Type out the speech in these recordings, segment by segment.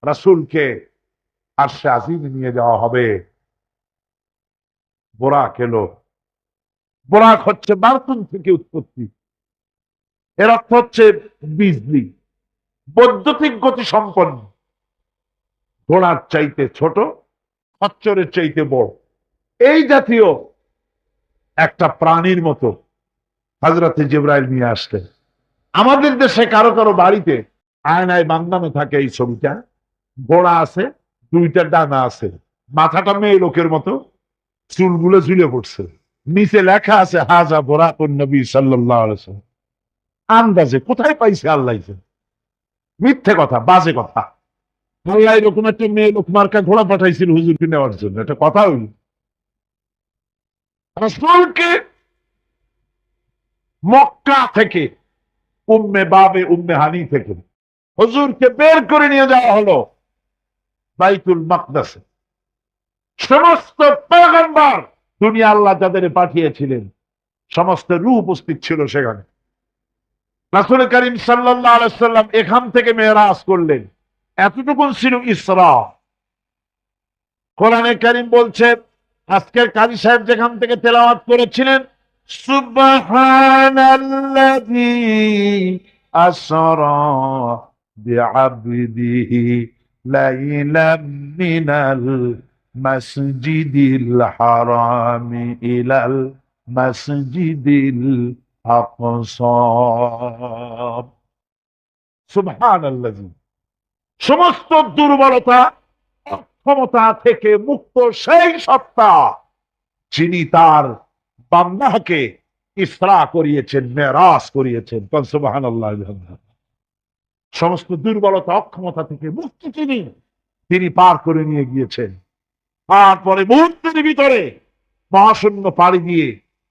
রাসূলকে আরশে আজিমে নিয়ে যাওয়া হবে। বোরাক এলো। বোরাক হচ্ছে বারতুন থেকে উৎপত্তি। এর অর্থ হচ্ছে বিজলি, বৈদ্যুতিক গতি সম্পন্ন। ঘোড়ার চাইতে ছোট, খচ্চরের চাইতে বড়, এই জাতীয় একটা প্রাণীর মতো হযরতে জিবরাইল নিয়ে আসলেন। আমাদের দেশে কারো কারো বাড়িতে আয়নায় বান্ধানো থাকে এই ছবিটা। ঘোড়া আছে, দুইটা ডানা আছে, মাথাটা মেয়ে লোকের মতো, চুলগুলো ঝুলে পড়ছে, নিচে লেখা আছে হাজা বোরাকুন নবী সাল্লাল্লাহু আলাইহি ওয়াসাল্লাম। আন্দাজে কোথায় পাইছে আল্লাহ, মিথ্যে কথা, বাজে কথা। আল্লাহ এরকম একটা মেয়ে লোক মার্কা ঘোড়া পাঠাইছিল হুজুরকে নেওয়ার জন্য, এটা কথা হইল? রাসূলকে মক্কা থেকে, উম্মে হানি থেকে হুজুরকে বের করে নিয়ে যাওয়া হলো বাইতুল মাকদাসে। সমস্ত পয়গম্বর, দুনিয়া আল্লাহ যাদের পাঠিয়েছিলেন, সমস্ত রূহ উপস্থিত ছিল সেখানে। রাসূল করিম সাল্লাল্লাহু আলাইহি ওয়াসাল্লাম এখান থেকে মেরাজ করলেন। এতটুকুন ছিল ইসরা। কোরআনে কারীম বলছে, আজকের কাজী সাহেব যেখান থেকে তেলাওয়াত করেছিলেন, সুবহানাল্লাযী আসরা বিআবদিহি লাইলাম মিনাল মাসজিদিল হারামি ইলাল মাসজিদিল আকসা। সুবহানাল্লাযী, সমস্ত দুর্বলতা, অক্ষমতা থেকে মুক্ত সেই সত্তা যিনি তার বান্দাকে ইসরা করিয়েছেন, মেরাজ করিয়েছেন। সুবহানাল্লাহ। সমস্ত দুর্বলতা, অক্ষমতা থেকে মুক্তি তিনি পার করে নিয়ে গিয়েছেন। তারপরে মুহূর্তের ভিতরে মহাশূন্য পাড়ি দিয়ে,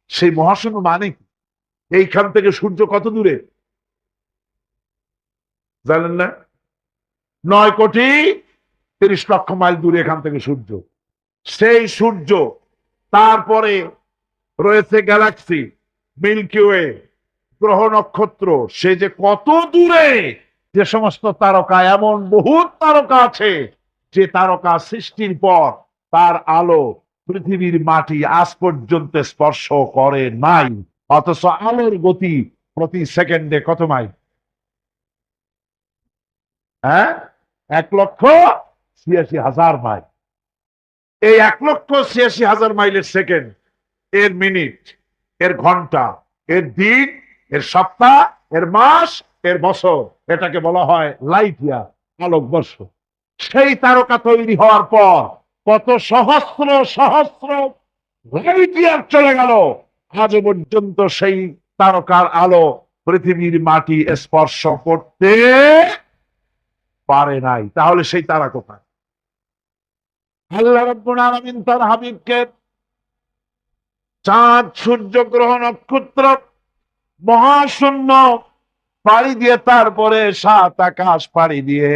সেই মহাশূন্য মানে এইখান থেকে সূর্য কত দূরে জানেন না? 9,30,00,000 মাইল দূরে এখান থেকে সূর্য। সেই সূর্য, তারপরে রয়েছে গ্যালাক্সি, মিল্কি ওয়ে, গ্রহ নক্ষত্র, সে যে কত দূরে। যে সমস্ত তারকা, এমন বহুত তারকা আছে যে তারকা সৃষ্টির পর তার আলো পৃথিবীর মাটি আজ পর্যন্ত স্পর্শ করে নাই, অথচ আলোর গতি প্রতি সেকেন্ডে কত মাইল? হ্যাঁ, 1,86,000 মাইল। এই 1,86,000 মাইলের সেকেন্ড, এর মিনিট, এর ঘন্টা, এর দিন, এর সপ্তাহ, এর মাস, এর বছর, এটাকে বলা হয় লাইট ইয়ার, আলোকবর্ষ। সেই তারকা তৈরি হওয়ার পর কত সহস্র সহস্র লাইট ইয়ার চলে গেল, আজ পর্যন্ত সেই তারকার আলো পৃথিবীর মাটি স্পর্শ করতে পারে নাই। তাহলে সেই তারা কোথায়? আল্লাহ রাব্বুল আলামিন তার হাবিবকে চাঁদ, সূর্য, গ্রহ, নক্ষত্র, মহাশূন্য পাড়ি দিয়ে, তারপরে 7 আকাশ পাড়ি দিয়ে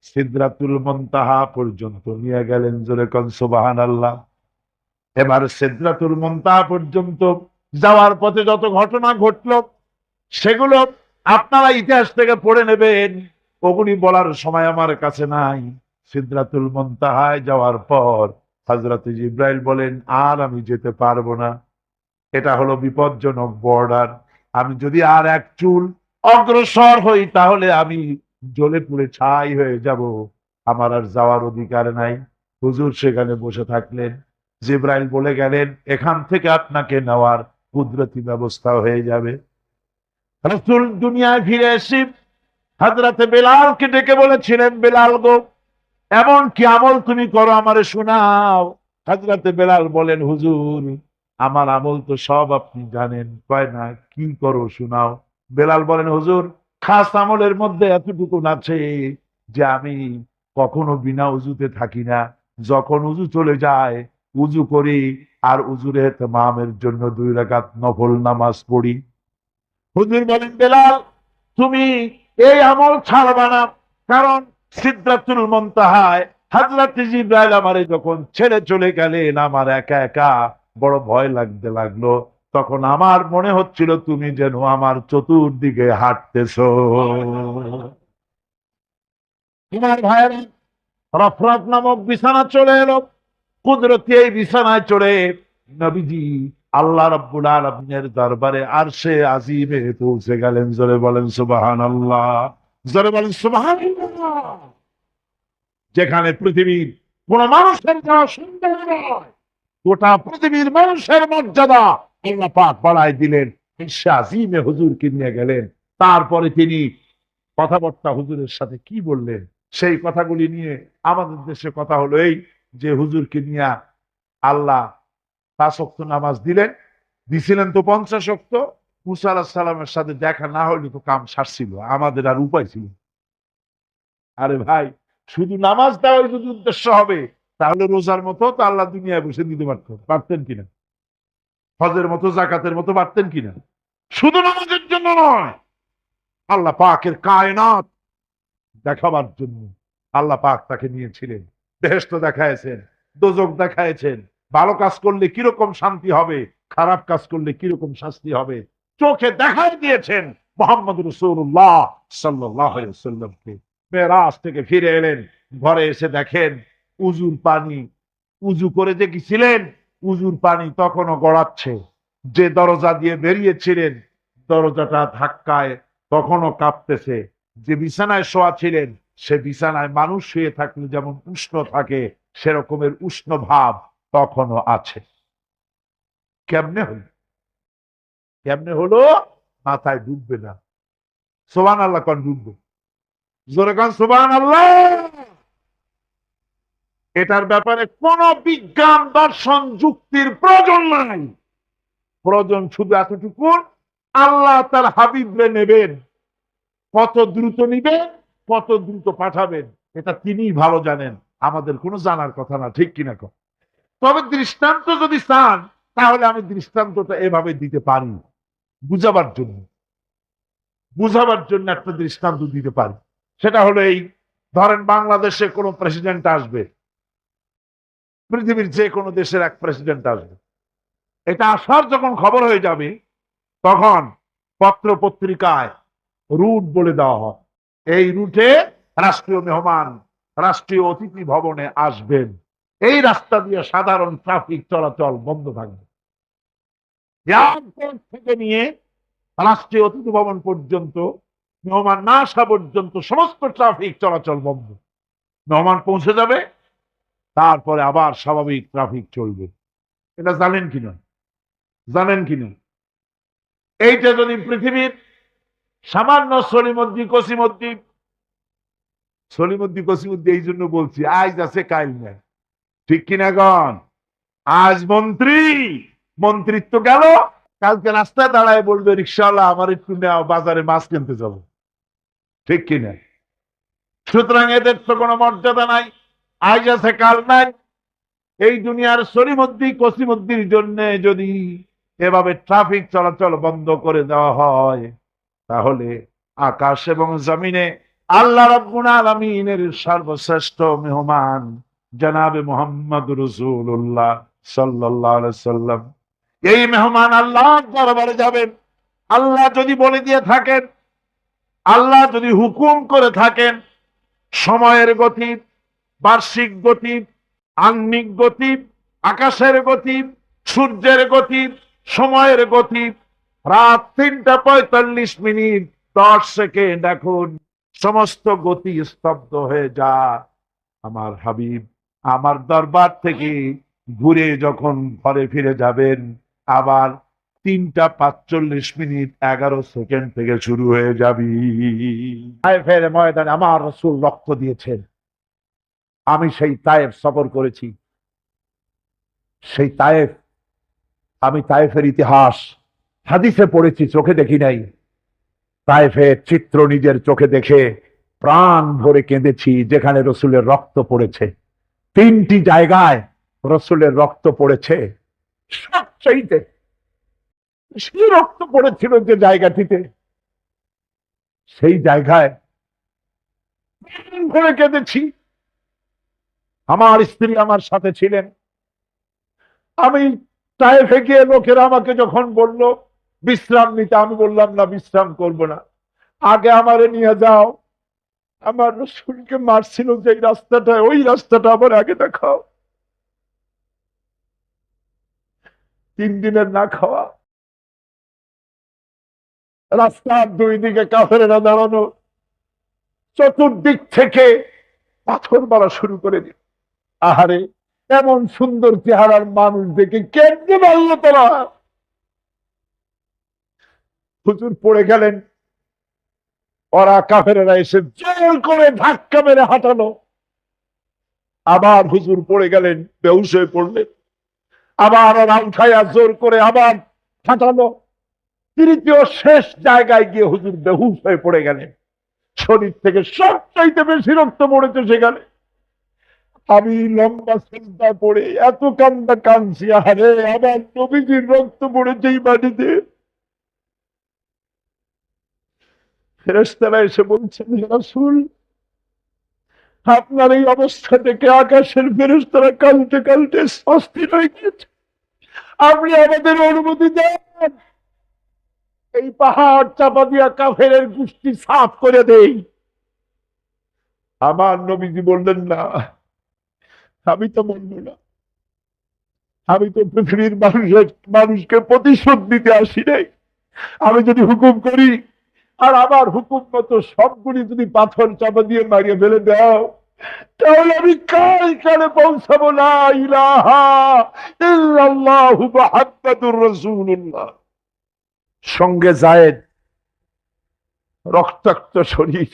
সিদরাতুল মুনতাহা পর্যন্ত নিয়ে গেলেন। জোরে কোন সুবহানাল্লাহ। এবার সিদরাতুল মুনতাহা পর্যন্ত যাওয়ার পথে যত ঘটনা ঘটলো, সেগুলো আপনারা ইতিহাস থেকে পড়ে নেবেন, ওগুলি বলার সময় আমার কাছে নাই। সিদরাতুল মুনতাহায় যাওয়ার পর হযরত জিবরাইল বলেন, আর আমি যেতে পারবো না, এটা হলো বিপজ্জনক বর্ডার। আমি যদি আর এক চুল অগ্রসর হই তাহলে আমি জ্বলে পুড়ে ছাই হয়ে যাব, আমার আর যাওয়ার অধিকার নাই। হুজুর সেখানে বসে থাকলেন। জিবরাইল বলে গেলেন, এখান থেকে আপনাকে নেওয়ার কুদরতি ব্যবস্থা হয়ে যাবে। রাসূল দুনিয়ায় ফিরে এসে হযরতে বেলালকে ডেকে বলেছিলেন, বেলাল গো, এমন কি আমল তুমি করো আমারে শোনাও। হযরতে বেলাল বলেন, হুজুর আমার আমল তো সব আপনি জানেন। কয় না, কি করো শোনাও। বেলাল বলেন, হুজুর খাস আমলের মধ্যে এতটুকু আছে যে আমি কখনো বিনা উজুতে থাকি না, যখন উজু চলে যায় উজু করি, আর উজুর এহতেমামের জন্য 2 রাকাত নফল নামাজ পড়ি। হুজুর বলেন, বেলাল তুমি এই আমল ছাড়বা না, কারণ সিদরাতুল মুনতাহায় হযরত জিবরাইল আমারে যখন ছেড়ে চলে গেলেন, আমার একা একা বড় ভয় লাগতে লাগলো। তখন আমার মনে হচ্ছিল তুমি যেন আমার চতুর্দিকে হাঁটতেছো। তোমার ভাইয়েরা, রফরাত নামক বিছানা চলে এলো। কুদরতি এই বিছানায় চড়ে নবীজি আল্লাহ রাব্বুল আলামিনের দরবারে আরশে আজিমে পৌঁছে গেলেন। জোরে বলেন সুবহানাল্লাহ, জোরে বলেন সুবহানাল্লাহ। যেখানে পৃথিবীর কোন মানুষের যাওয়া সম্ভব নয়, গোটা পৃথিবীর মানুষের মর্যাদা আল্লাহ পাক বাড়ায় দিলেন। আরশে আজিমে হুজুরকে নিয়ে গেলেন। তারপরে তিনি কথাবার্তা হুজুরের সাথে কি বললেন, সেই কথাগুলি নিয়ে আমাদের দেশে কথা হলো এই যে হুজুরকে নিয়ে আল্লাহ 5 ওয়াক্ত নামাজ দিছিলেন তো 50 ওয়াক্ত। মুসা আলাইহিস সালামের সাথে দেখা না হলে তো কাম সারছিল, আমাদের আর উপায় ছিল। আরে ভাই, শুধু নামাজ দেওয়াই যদি উদ্দেশ্য হবে তাহলে রোজার মতো তো আল্লাহ দুনিয়ায় বসে দিতে পারতেন কিনা, হজের মতো জাকাতের মতো পারতেন কিনা? শুধু নামাজের জন্য নয়, আল্লাহ পাকের কায়নাত দেখাবার জন্য আল্লাহ পাক তাকে নিয়েছিলেন। বেহেশত দেখাইছেন, দোজখ দেখাইছেন, ভালো কাজ করলে কিরকম শান্তি হবে, খারাপ কাজ করলে কিরকম শাস্তি হবে চোখে দেখাই দিয়েছেন মুহাম্মদ রাসূলুল্লাহ সাল্লাল্লাহু আলাইহি ওয়াসাল্লামকে। মেরাজ থেকে ফিরে এলেন, ঘরে এসে দেখেন উজুর পানি, উজু করে যে গেছিলেন উজুর পানি তখনও গড়াচ্ছে। যে দরজা দিয়ে বেরিয়েছিলেন দরজাটা ধাক্কায় তখনও কাঁপতেছে। যে বিছানায় শোয়া ছিলেন সে বিছানায় মানুষ শুয়ে থাকলে যেমন উষ্ণ থাকে সেরকমের উষ্ণ ভাব তখনও আছে। কেমনে হলো? কেমনে হলো? মাথায় ঢুকবে না। সুবহানাল্লাহ কোন ঢুকবে? জোরে কোন সুবহানাল্লাহ। এটার ব্যাপারে কোন বিজ্ঞান দর্শন যুক্তির প্রয়োজন নাই। প্রয়োজন শুধু এতটুকু, আল্লাহ তার হাবিবরে নেবেন, কত দ্রুত নিবেন, কত দ্রুত পাঠাবেন এটা তিনিই ভালো জানেন, আমাদের কোনো জানার কথা না। ঠিক কিনা কর? তবে দৃষ্টান্ত যদি চান তাহলে আমি দৃষ্টান্তটা এভাবে দিতে পারি, বুঝাবার জন্য। বুঝাবার জন্য একটা দৃষ্টান্ত দিতে পারি। সেটা হলো এই, ধরেন বাংলাদেশে কোনো প্রেসিডেন্ট আসবে, পৃথিবীর যে কোনো দেশের এক প্রেসিডেন্ট আসবে। এটা আসার যখন খবর হয়ে যাবে তখন পত্র পত্রিকায় রুট বলে দেওয়া হয়। এই রুটে রাষ্ট্রীয় মেহমান রাষ্ট্রীয় অতিথি ভবনে আসবেন। এই রাস্তা দিয়ে সাধারণ ট্রাফিক চলাচল বন্ধ থাকবে। এয়ারপোর্ট থেকে নিয়ে রাষ্ট্রীয় অতিথি ভবন পর্যন্ত মেহমান না আসা পর্যন্ত সমস্ত ট্রাফিক চলাচল বন্ধ। মেহমান পৌঁছে যাবে, তারপরে আবার স্বাভাবিক ট্রাফিক চলবে। এটা জানেন কিনা? জানেন কিনা? এইটা যদি পৃথিবীর সামান্য সলিমদ্দি কসিমদ্দি, সলিমদ্দি কসিমদ্দি এই জন্য বলছি আজ আছে কাল নাই, ঠিক কিনা গণ? আজ মন্ত্রী, মন্ত্রিত্ব গেল, কালকে রাস্তায় দাঁড়ায় বলবে রিক্সাওয়ালা আমার একটু নেওয়া, বাজারে মাছ কিনতে যাবো, ঠিক কিনা? সুতরাং এদের তো কোনো মর্যাদা নাই, আজ আছে কাল নাই। এই দুনিয়ার সলিমদ্দি কসিমদ্দির জন্য যদি এভাবে ট্রাফিক চলাচল বন্ধ করে দেওয়া হয় তাহলে আকাশ এবং জমিনে আল্লাহ রাব্বুল আলামিনের সর্বশ্রেষ্ঠ মেহমান জনাবে মুহাম্মদ রাসূলুল্লাহ সাল্লাল্লাহু আলাইহি সাল্লাম, এই মেহমান আল্লাহর দরবারে যাবেন। আল্লাহ যদি বলে দিয়ে থাকেন, আল্লাহ যদি হুকুম করে থাকেন, সময়ের গতি, বার্ষিক গতি, আহ্নিক গতি, আকাশের গতি, সূর্যের গতি, সময়ের গতি, রাত 3:45 10 সেকেন্ড, এখন সমস্ত গতি স্তব্ধ হয়ে যা। আমার হাবিব আমার দরবার থেকে ঘুরে যখন ঘরে ফিরে যাবেন আবার 3:45 11 সেকেন্ড থেকে শুরু হয়ে যাবি। তায়েফের ময়দানে আমার রাসূল রক্ত দিয়েছেন। আমি সেই তায়েফ সফর করেছি। সেই তায়েফ, আমি তায়েফের ইতিহাস হাদিসে পড়েছি, চোখে দেখি নাই। তায়েফের চিত্র নিজের চোখে দেখে প্রাণ ভরে কেঁদেছি, যেখানে রসুলের রক্ত পড়েছে। 3টি জায়গায় রসুলের রক্ত পড়েছে। সবচাইতে বেশি রক্ত পড়েছিল যে জায়গাটিতে, সেই জায়গায় প্রাণ ভরে কেঁদেছি। আমার স্ত্রী আমার সাথে ছিলেন। আমি তায়েফে গিয়ে লোকেরা আমাকে যখন বলল বিশ্রাম নিতে, আমি বললাম না, বিশ্রাম করব না, আগে আমারে নিয়ে যাও, আমার রসুলকে মারছিল যে রাস্তাটা, ওই রাস্তাটা আমার আগে দেখাও। 3 দিনের না খাওয়া, রাস্তার 2 দিকে কাফেরেরা দাঁড়ানো, চতুর্দিক থেকে পাথর মারা শুরু করে দিল। আহারে, এমন সুন্দর চেহারার মানুষ দেখে কেমনে মারল তারা। হুজুর পড়ে গেলেন, ওরা কাফেরেরা এসে জোর করে ধাক্কা মেরে হাঁটালো। আবার হুজুর পড়ে গেলেন, বেহুশ হয়ে পড়লেন। আবার ওরা উঠাইয়া জোর করে আবার হাঁটালো। তৃতীয় শেষ জায়গায় গিয়ে হুজুর বেহুশ হয়ে পড়ে গেলেন। শরীর থেকে সবচাইতে বেশি রক্ত পড়েছে সেখানে। আমি লম্বা চিন্তা পড়ে এত কান্না কাঁদছি, আরে আমার নবীজির রক্ত পড়েছে এই মাটিতে। ফেরেশতারা এসে বলছেন, হে রাসূল, আপনার এই অবস্থা থেকে আকাশের ফেরেশতারা কাঁদতে কাঁদতে অস্থির হয়ে গিয়েছে। আপনি আমাদের অনুমতি দেন, এই পাহাড় চাপা দিয়া কাফেরের গোষ্ঠী সাফ করে দেই। আমার নবীজি বললেন, না, আমি তো বলবো না, আমি তো পৃথিবীর মানুষকে প্রতিশোধ দিতে আসি নাই। আমি যদি হুকুম করি আর আমার হুকুম মতো সবগুলি যদি পাথর চাপা দিয়ে মারিয়ে ফেলে দাও, তাহলে আমি কাল কালে পৌঁছাবো না ইলাহা ইল্লাল্লাহু মুহাম্মাদুর রাসূলুল্লাহ। সঙ্গে জায়েদ, রক্তাক্ত শরীর।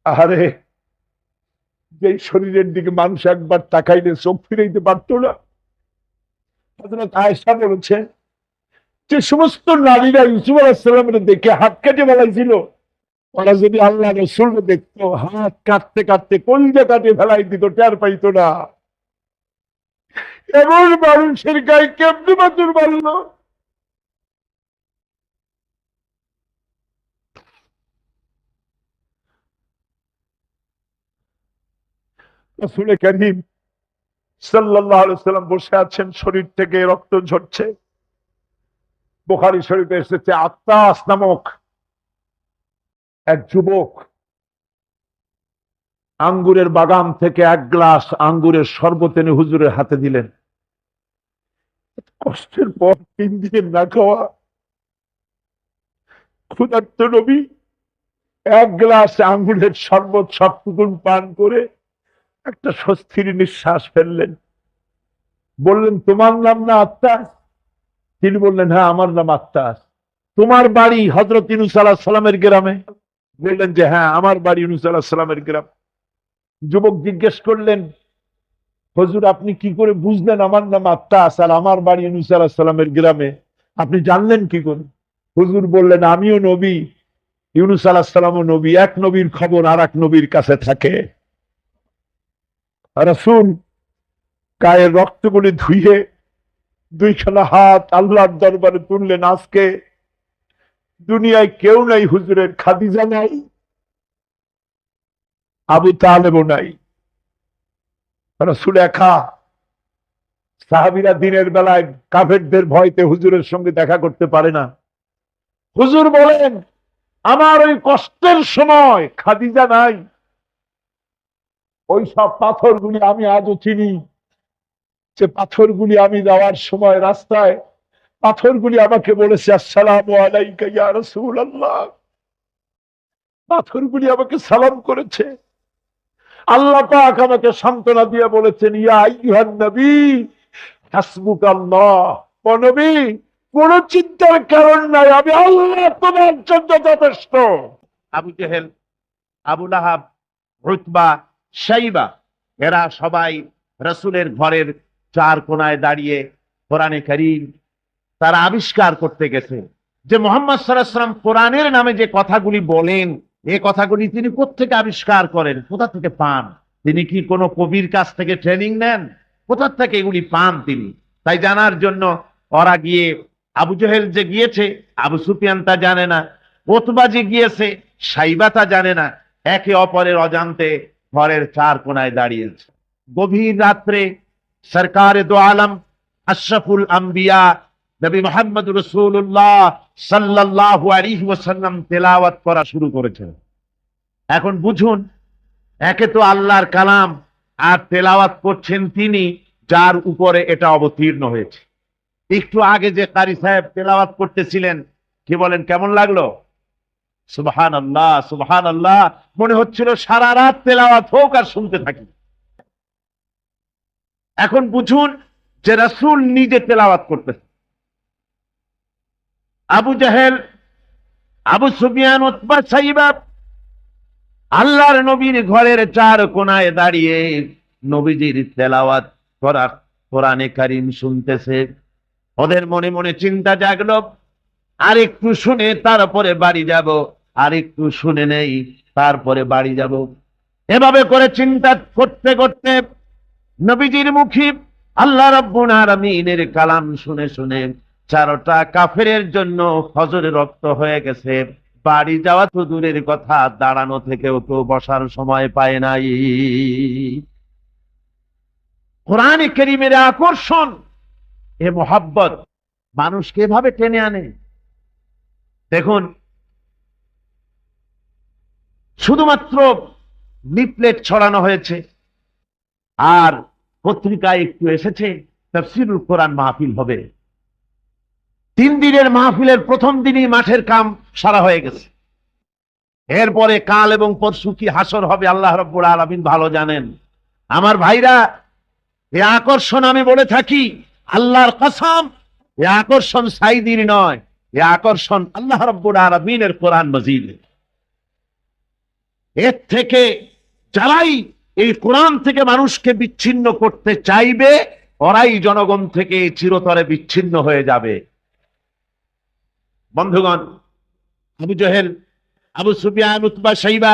আরে, যে শরীরের দিকে মানুষ একবার তাকাইলে চোখ ফিরাইতে পারতো না। হযরত আয়েশা বলেছেন, যে সমস্ত নারীরা ইউসুফ আলাইহিস সালামের দেখে হাত কেটে ফেলাইছিল, ওরা যদি আল্লাহ রাসূল দেখতো, হাত কাটতে কাটতে কলিজা কাটে ফেলাই দিত, টের পাইতো না। এমন মানুষের গায়ে কেমনে পাথর মারলো। রাসূল কারীম সাল্লাল্লাহু আলাইহি ওয়াসাল্লাম বসে আছেন, শরীর থেকে রক্ত ঝরছে। বুখারী শরীফে এসেছে, আত্তাস নামক এক যুবক আঙ্গুরের বাগান থেকে 1 গ্লাস আঙ্গুরের শরবত এনে হুজুরের হাতে দিলেন। কষ্টের পর 3 দিনের না খাওয়া ক্ষুধার্ত নবী 1 গ্লাস আঙ্গুরের শরবত সবটুকু পান করে একটা স্বস্তির নিঃশ্বাস ফেললেন। বললেন, তোমার নাম না আত্তাস? তিনি বললেন, হ্যাঁ, আমার নাম আত্তাস। তোমার বাড়ি হযরত ইউনূস আলাইহিস সালামের গ্রামে? বললেন যে হ্যাঁ, আমার বাড়ি ইউনূস আলাইহিস সালামের গ্রাম। যুবক জিজ্ঞেস করলেন, হুজুর, আপনি কি করে বুঝলেন আমার নাম আত্তাস আর আমার বাড়ি ইউনূস আলাইহিস সালামের গ্রামে? আপনি জানলেন কি করে? হুজুর বললেন, আমিও নবী, ইউনূস আলাইহিস সালামও নবী। এক নবীর খবর আর এক নবীর কাছে থাকে। রাসূল গায়ের রক্তগুলি ধুইয়ে 2খানা হাত আল্লাহর দরবারে তুললেন। আজকে দুনিয়ায় কেউ নাই হুজুরের, খাদিজা নাই, আবু তালেবও নাই। রাসূল একা। সাহাবীরা দিনের বেলায় কাফেরদের ভয়তে হুজুরের সঙ্গে দেখা করতে পারে না। হুজুর বলেন, আমার ওই কষ্টের সময় খাদিজা নাই। ওই সব পাথরগুলি আমি আজও চিনি, যে পাথরগুলি আমি যাওয়ার সময় রাস্তায় পাথরগুলি আমাকে বলেছে, আসসালামু আলাইকা ইয়া রাসূলুল্লাহ। পাথরগুলি আমাকে সালাম করেছে। আল্লাহ পাক আমাকে সান্ত্বনা দিয়ে বলেছেন, ইয়া আইয়ুহান নবী হাসবুকাল্লাহ। ও নবী, কোন চিন্তার কারণ নাই, আমি আল্লাহ তোমার জন্য যথেষ্ট। আবু জেহেল, আবু লাহাব, উতবা, শাইবা, এরা সবাই রাসূলের ঘরের 4 কোণায় দাঁড়িয়ে কোরআনে কারীম তারা আবিষ্কার করতে গেছে যে মুহাম্মদ সাল্লাল্লাহু আলাইহি ওয়াসাল্লাম কোরআনের নামে যে কথাগুলি বলেন, এই কথাগুলি তিনি কোত্থেকে আবিষ্কার করেন, কোথা থেকে পান? তিনি কি কোনো কবির কাছ থেকে ট্রেনিং নেন? কোথা থেকে এগুলি পান তিনি? তাই জানার জন্য ওরা গিয়ে, আবু জেহেল যে গিয়েছে, আবু সুফিয়ান তা জানে না, উতবা যে গিয়েছে, শাইবা তা জানে না, একে অপরের অজান্তে ঘরের 4 কোণায় দাঁড়িয়েছে। গভীর রাত্রে সরকারে দো আলম আশরাফুল আম্বিয়া নবী মুহাম্মদ রাসূলুল্লাহ সাল্লাল্লাহু আলাইহি ওয়াসাল্লাম তেলাওয়াত করা শুরু করেছেন। এখন বুঝুন, একে তো আল্লাহর কালাম, আর তেলাওয়াত করছেন তিনি যার উপরে এটা অবতীর্ণ হয়েছে। একটু আগে যে কারি সাহেব তেলাওয়াত করতেছিলেন, কি বলেন, কেমন লাগলো? সুবহানাল্লাহ, সুবহানাল্লাহ, মনে হচ্ছিল সারা রাত তেলাওয়াত হোক আর শুনতে থাকি। এখন বুঝুন যে রাসূল নিজে তেলাওয়াত করতেছে। আবু জাহেল, আবু সুফিয়ান, উতবা, সাইবা আল্লাহর নবীর ঘরের চার কোনায় দাঁড়িয়ে নবীজির তেলাওয়াত করা কোরআনে কারীম শুনতেছে। ওদের মনে মনে চিন্তা জাগলো, আর একটু শুনে তারপরে বাড়ি যাব, আর একটু শুনে নেই তারপরে বাড়ি যাব। এভাবে করে চিন্তা করতে করতে নবীজির মুখে আল্লাহ রাব্বুল আলামিনের কালাম শুনে শুনে চারটা কাফেরের জন্য ফজরে রক্ত হয়ে গেছে। বাড়ি যাওয়া তো দূরের কথা, দাঁড়ানো থেকেও তো বসার সময় পায় নাই। কোরআনে কারীমের আকর্ষণ, এ মোহাব্বত মানুষকে এভাবে টেনে আনে। দেখুন, শুধুমাত্র লিফলেট ছড়ানো হয়েছে, আর পত্রিকায় একটু এসেছে তাফসীরুল কোরআন মাহফিল হবে। 3 দিনের মাহফিলের প্রথম দিনই মাঠের কাম সারা হয়ে গেছে। এরপরে কাল এবং পরশু কি হাসর হবে আল্লাহ রাব্বুল আলামিন ভালো জানেন। আমার ভাইরা, এই আকর্ষণ আমি বলে থাকি, আল্লাহর কসম, এই আকর্ষণ সাইদির নয়, এই আকর্ষণ আল্লাহ রাব্বুল আলামিনের কোরআন মাজিদ। এর থেকে যারাই এই কোরআন থেকে মানুষকে বিচ্ছিন্ন করতে চাইবে, ওরাই জনগণ থেকে চিরতরে বিচ্ছিন্ন হয়ে যাবে। বন্ধুগণ, আবু জহেল, আবু সুফিয়ান, উতবা, সাইবা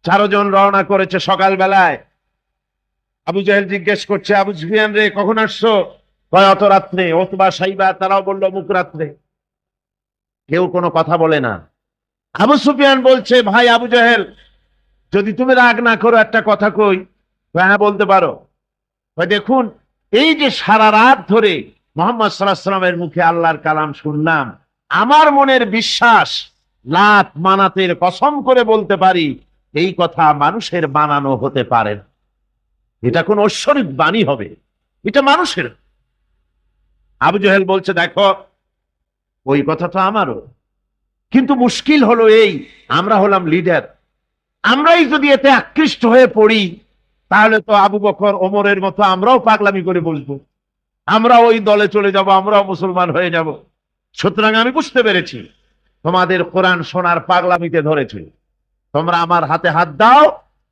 4 জন রওনা করেছে সকাল বেলায়। আবু জহেল জিজ্ঞেস করছে, আবু সুফিয়ান রে, কখন আসছো? কয় অত রাত্রে। উতবা, সাইবা তারাও বলল মুখ রাত্রে। কেউ কোনো কথা বলে না। আবু সুফিয়ান বলছে, ভাই আবু জহেল, যদি তুমি রাগ না করো একটা কথা কই। হ্যাঁ, বলতে পারো। দেখুন, এই যে সারা রাত ধরে মুহাম্মদ সাল্লাল্লাহু আলাইহি ওয়াসাল্লামের মুখে আল্লাহর কালাম শুনলাম, আমার মনের বিশ্বাস, লাত মানাতের কসম করে বলতে পারি, এই কথা মানুষের বানানো হতে পারে না। এটা কোন ঐশ্বরিক বাণী হবে, এটা মানুষের। আবু জহেল বলছে, দেখো, ওই কথা তো আমারও, কিন্তু মুশকিল হলো এই, আমরা হলাম লিডার। আমরাই যদি এতে আকৃষ্ট হয়ে পড়ি, তাহলে তো আবু বকর, ওমরের মতো আমরাও পাগলামি করে বসবো, আমরা ওই দলে চলে যাব, আমরাও মুসলমান হয়ে যাব। সুতরাং আমি বুঝতে পেরেছি তোমাদের কোরআন শোনার পাগলামিতে ধরেছে। তোমরা আমার হাতে হাত দাও,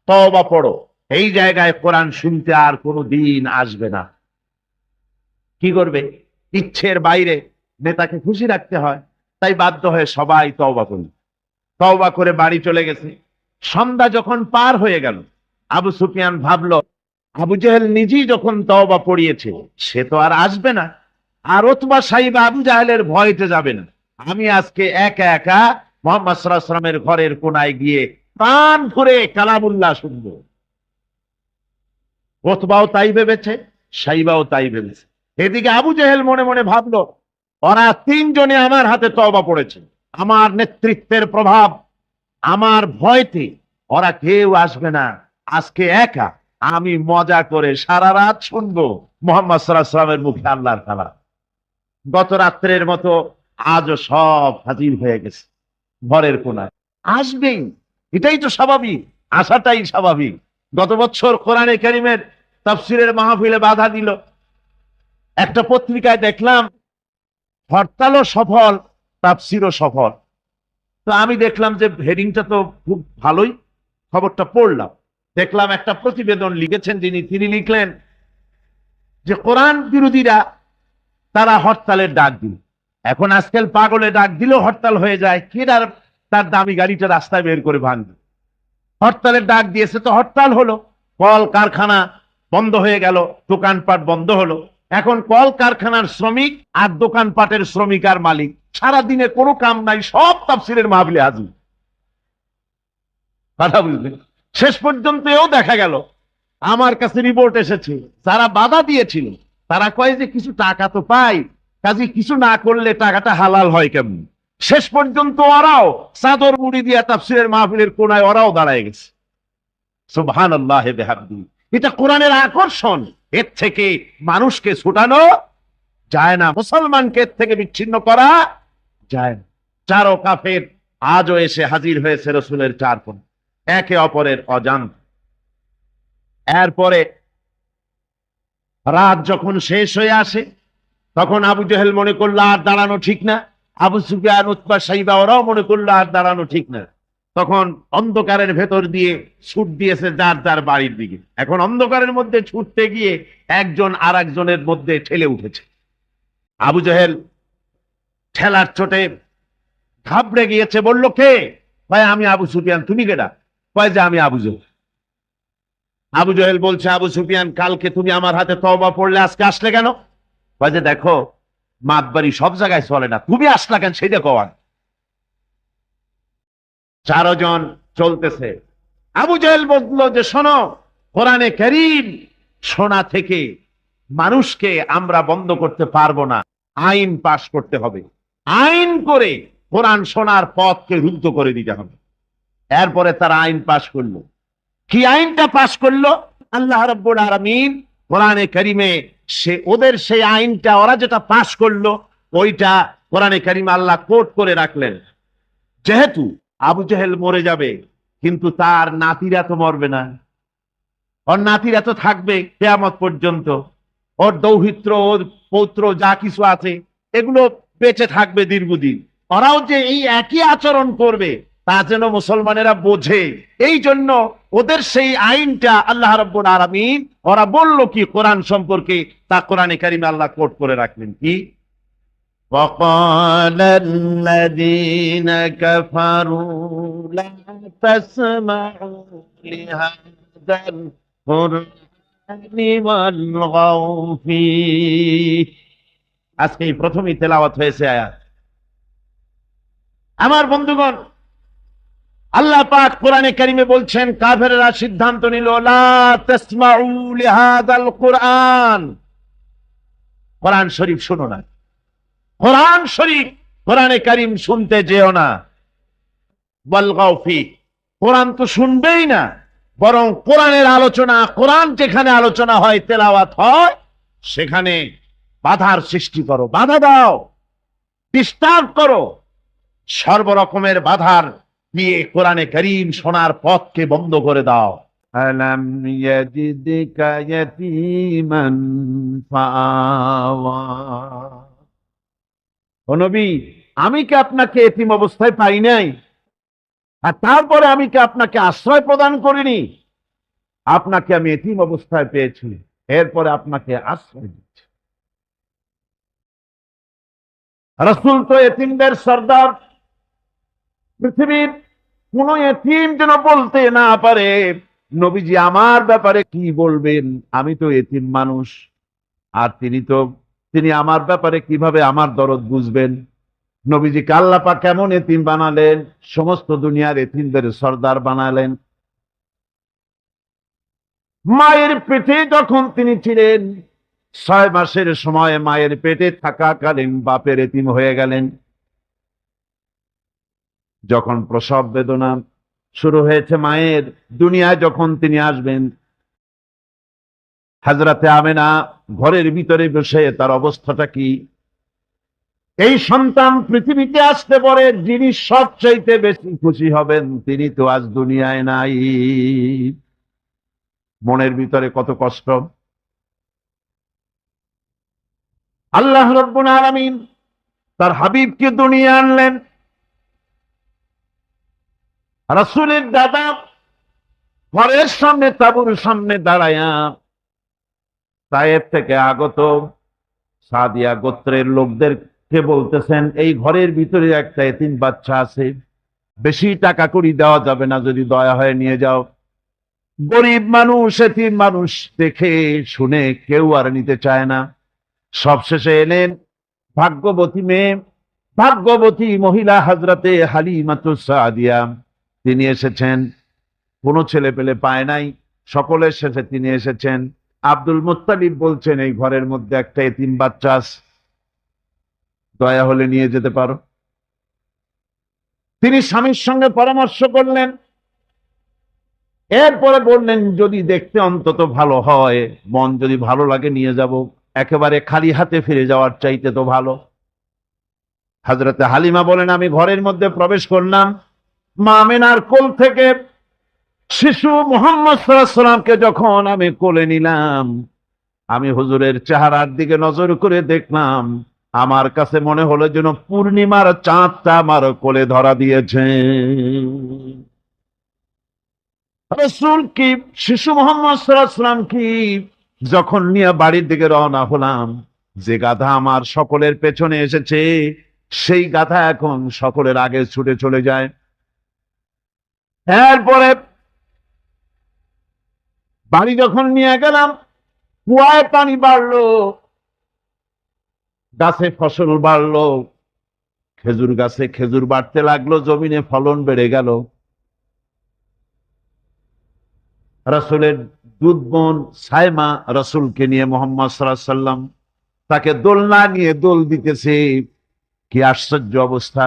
তওবা পড়ো। এই জায়গায় কোরআন শুনতে আর কোনো দিন আসবে না। কি করবে? ইচ্ছের বাইরে নেতাকে খুশি রাখতে হয়, তাই বাধ্য হয়ে সবাই তওবা করল। তওবা করে বাড়ি চলে গেছে। সন্ধ্যা যখন পার হয়ে গেল, আবু সুফিয়ান ভাবলো, আবু জেহেল নিজেই যখন তওবা পড়িয়েছে, সে তো আর আসবে না। আর উতবা, সাইবা, আবু জাহেলের ভয়তে যাবে না। আমি আজকে একা একা মুহাম্মদ সাল্লাল্লাহু আলাইহি ওয়াসাল্লামের ঘরের কোনায় গিয়ে প্রাণ ভরে কালামুল্লাহ শুনবো। উতবাও তাই ভেবেছে, সাইবাও তাই ভেবেছে। এদিকে আবু জেহেল মনে মনে ভাবলো, ওরা 3 জনে আমার হাতে তওবা পড়েছে, আমার নেতৃত্বের প্রভাব, আমার ভয়তে ওরা কেউ আসবে না। আজকে একা আমি মজা করে সারা রাত শুনবো মুহাম্মদ সাল্লাল্লাহু আলাইহি ওয়াসাল্লামের মুখে আল্লাহর কালাম। গত রাত্রের মতো আজও সব হাজির হয়ে গেছে ঘরের কোনায়। আসবেই, এটাই তো স্বাভাবিক, আসাটাই স্বাভাবিক। গত বছর কোরআনে কারীমের তাফসীরের মাহফিলে বাধা দিল। একটা পত্রিকায় দেখলাম হরতালও সফল, তাফসীরও সফল। তো আমি দেখলাম যে হেডিংটা তো খুব ভালোই, খবরটা পড়লাম, দেখলাম একটা প্রতিবেদন লিখেছেন তিনি লিখলেন যে কোরআন বিরোধীরা তারা হরতালের ডাক দিল। এখন আজকাল পাগলে ডাক দিলেও হরতাল হয়ে যায়, কে তার দামি গাড়িটা রাস্তায় বের করে ভাঙবে। হরতালের ডাক দিয়েছে তো হরতাল হলো, কল কারখানা বন্ধ হয়ে গেল, দোকানপাট বন্ধ হলো। এখন কল কারখানার শ্রমিক আর দোকানপাটের শ্রমিক আর মালিক, সারাদিনে কোনো কাম নাই, সব তাফসীরের মাহফিলে হাজির। কথা বুঝলেন? শেষ পর্যন্ত এও দেখা গেল, আমার কাছে রিপোর্ট এসেছে, যারা বাধা দিয়েছিল তারা কয় যে কিছু টাকা তো পাই, কাজে কিছু না করলে টাকাটা হালাল হয় কেমন। শেষ পর্যন্ত ওরাও চাদর মুড়ি দিয়া তাফসীরের মাহফিলের কোনায় ওরাও দাঁড়ায় গেছে। সুবহানাল্লাহি বিহামদি। এটা কোরআনের আকর্ষণ। এর থেকে মানুষকে ছুটানো যায় না, মুসলমানকে এর থেকে বিচ্ছিন্ন করা যায় না। চারো কাফের আজও এসে হাজির হয়েছে রাসূলের চার কোণ, একে অপরের অজান্তে। এরপরে রাত যখন শেষ হয়ে আসে, তখন আবু জেহেল মনে করলো আর দাঁড়ানো ঠিক না, আবু সুফিয়ান, উতবা, সাইবা ওরাও মনে করলো আর দাঁড়ানো ঠিক না। তখন অন্ধকারের ভেতর দিয়ে ছুট দিয়েছে যার যার বাড়ির দিকে। এখন অন্ধকারের মধ্যে ছুটতে গিয়ে একজন আর একজনের মধ্যে ঠেলে উঠেছে। আবু জেহেল ঠেলার চোটে ঘাবড়ে গিয়েছে। বলল, কে? ভাই আমি আবু সুফিয়ান। তুমি কেডা? কয় যে আমি আবু জেহেল। আবু জেহেল বলছে, আবু সুফিয়ান, কালকে তুমি আমার হাতে তওবা পড়লে, আজকে আসলে কেন? কয় যে দেখো, মাতবাড়ি সব জায়গায় চলে না, তুমি আসলা কেন সেইটা কওয়া। চারজন চলতেছে। আবু জেহেল বলল যে শোনো, কোরআনে কারীম শোনা থেকে মানুষকে আমরা বন্ধ করতে পারবো না, আইন পাশ করতে হবে। আইন করে কোরআন শোনার পথকে রুদ্ধ করে দিতে হবে। এরপরে তারা আইন পাশ করলো। কি আইনটা পাশ করলো? আল্লাহ রাব্বুল আলামিন কোরআনে কারীমে ওদের সেই আইনটা, ওরা যেটা পাশ করলো, ওইটা কোরআনে কারীমে আল্লাহ কোট করে রাখলেন। যেহেতু আবু জেহেল মরে যাবে, কিন্তু তার নাতিরা তো মরবে না, ওর নাতিরা তো থাকবে কিয়ামত পর্যন্ত। ওর দৌহিত্র, ওর পৌত্র যা কিছু আছে, এগুলো বেঁচে থাকবে দীর্ঘদিন। ওরাও যে এই একই আচরণ করবে তা যেন মুসলমানেরা বোঝে, এই জন্য ওদের সেই আইনটা আল্লাহ রাব্বুল আলামিন, ওরা বলল কি কোরআন সম্পর্কে, তা কোরআনে কারীমে আল্লাহ কোট করে রাখলেন। কি? وقال الذين كفروا لا تسمعوا لهذا القرآن والغوا فيه। আজকে এই প্রথমেই তেলাওয়াত হয়েছে আয়াত। আমার বন্ধুগণ, আল্লাহ পাক কোরআনে কারীমে বলছেন, কাফেররা সিদ্ধান্ত নিল, লা তাসমাউ লিহাদাল কুরআন, কোরআন শরীফ শোনো না, কোরআন শরীফ, কোরআনে কারীম শুনতে যেও না। ওয়ালগাউ ফি, কোরআন তো শুনবেই না, বরং কোরআনের আলোচনা, কোরআন যেখানে আলোচনা হয়, তেলাওয়াত হয়, সেখানে বাধার সৃষ্টি করো, বাধা দাও, ডিস্টার্ব করো, সর্বরকমের বাধার দিয়ে কোরআনে কারীম শোনার পথকে বন্ধ করে দাও। আলাম ইয়াজিদকা ইয়াতীমান ফাআওয়া। ও নবী, আমি কি আপনাকে এতিম অবস্থায় পাই নাই? আর তারপরে আমি কি আপনাকে আশ্রয় প্রদান করিনি? আপনাকে আমি এতিম অবস্থায় পেয়েছি, এরপরে আপনাকে আশ্রয় দিচ্ছি। রাসূল তো এতিমদের সর্দার। পৃথিবীর কোন এতিম যেন বলতে না পারে, নবীজি আমার ব্যাপারে কি বলবেন, আমি তো এতিম মানুষ, আর তিনি আমার ব্যাপারে কিভাবে আমার দরদ বুঝবেন। নবীজিকে আল্লাহ পাক কেমন এতিম বানালেন, সমস্ত দুনিয়ার এতিমদের সর্দার বানালেন। মায়ের পেটে যখন তিনি ছিলেন, 6 মাসের সময় মায়ের পেটে থাকাকালীন বাপের এতিম হয়ে গেলেন। যখন প্রসব বেদনা শুরু হয়েছে মায়ের, দুনিয়ায় যখন তিনি আসবেন, হযরতে আমেনা ঘরের ভিতরে বসে তার অবস্থাটা কি? এই সন্তান পৃথিবীতে আসতে পরে যিনি সবচাইতে বেশি খুশি হবেন, তিনি তো আজ দুনিয়ায় নাই। মনের ভিতরে কত কষ্ট। আল্লাহ রাব্বুল আলামিন তার হাবিবকে দুনিয়া আনলেন। রাসূলের দাদা ঘরের সামনে, তাঁবুর সামনে দাঁড়ায়া তায়েফ থেকে আগত সাদিয়া গোত্রের লোকদেরকে বলতেছেন, এই ঘরের ভিতরে একটা এতিম বাচ্চা আছে, বেশি টাকা কড়ি দেওয়া যাবে না, যদি দয়া হয়ে নিয়ে যাও। গরিব মানুষ, এতিম মানুষ দেখে শুনে কেউ আর নিতে চায় না। সবশেষে এলেন ভাগ্যবতী মেয়ে, ভাগ্যবতী মহিলা হযরতে হালিমাতুস সাদিয়া। তিনি এসেছেন, কোনো ছেলে পেলে পায় নাই, সকলের শেষে তিনি এসেছেন। আব্দুল মুত্তালিব বলছেন, এই ঘরের মধ্যে একটা এতিম বাচ্চা আছে, দয়া হলে নিয়ে যেতে পারো। তিনি স্বামীর সঙ্গে পরামর্শ করলেন, এরপরে বললেন যদি দেখতে অন্তত ভালো হয়, মন যদি ভালো লাগে নিয়ে যাব, একেবারে খালি হাতে ফিরে যাওয়ার চাইতে তো ভালো। হযরতে হালিমা বলেন, আমি ঘরের মধ্যে প্রবেশ করলাম, মা আমিনার কোল থেকে শিশু মুহাম্মদ সাল্লাল্লাহু আলাইহি ওয়াসাল্লামকে যখন আমি কোলে নিলাম, আমি হুজুরের চেহারার দিকে নজর করে দেখলাম, আমার কাছে মনে হলো যেন পূর্ণিমার চাঁদটা আমার কোলে ধরা দিয়েছে। রাসূল কি শিশু মুহাম্মদ সাল্লাল্লাহু আলাইহি ওয়াসাল্লাম কি যখন নিয়ে বাড়ির দিকে রওনা হলাম, যে গাধা আমার সকলের পেছনে এসেছে সেই গাধা এখন সকলের আগে ছুটে চলে যায়। এরপরে বাড়ি যখন নিয়ে গেলাম, কুয়ায় পানি বাড়লো, গাছে ফসল বাড়লো, খেজুর গাছে খেজুর বাড়তে লাগলো, জমিনে ফলন বেড়ে গেল। রাসূলের দুধ বোন সাইমা রাসূলকে নিয়ে মুহাম্মদ সাল্লাল্লাহু আলাইহি ওয়াসাল্লাম তাকে দোলনা নিয়ে দোল দিতেছে। কি আশ্চর্য অবস্থা!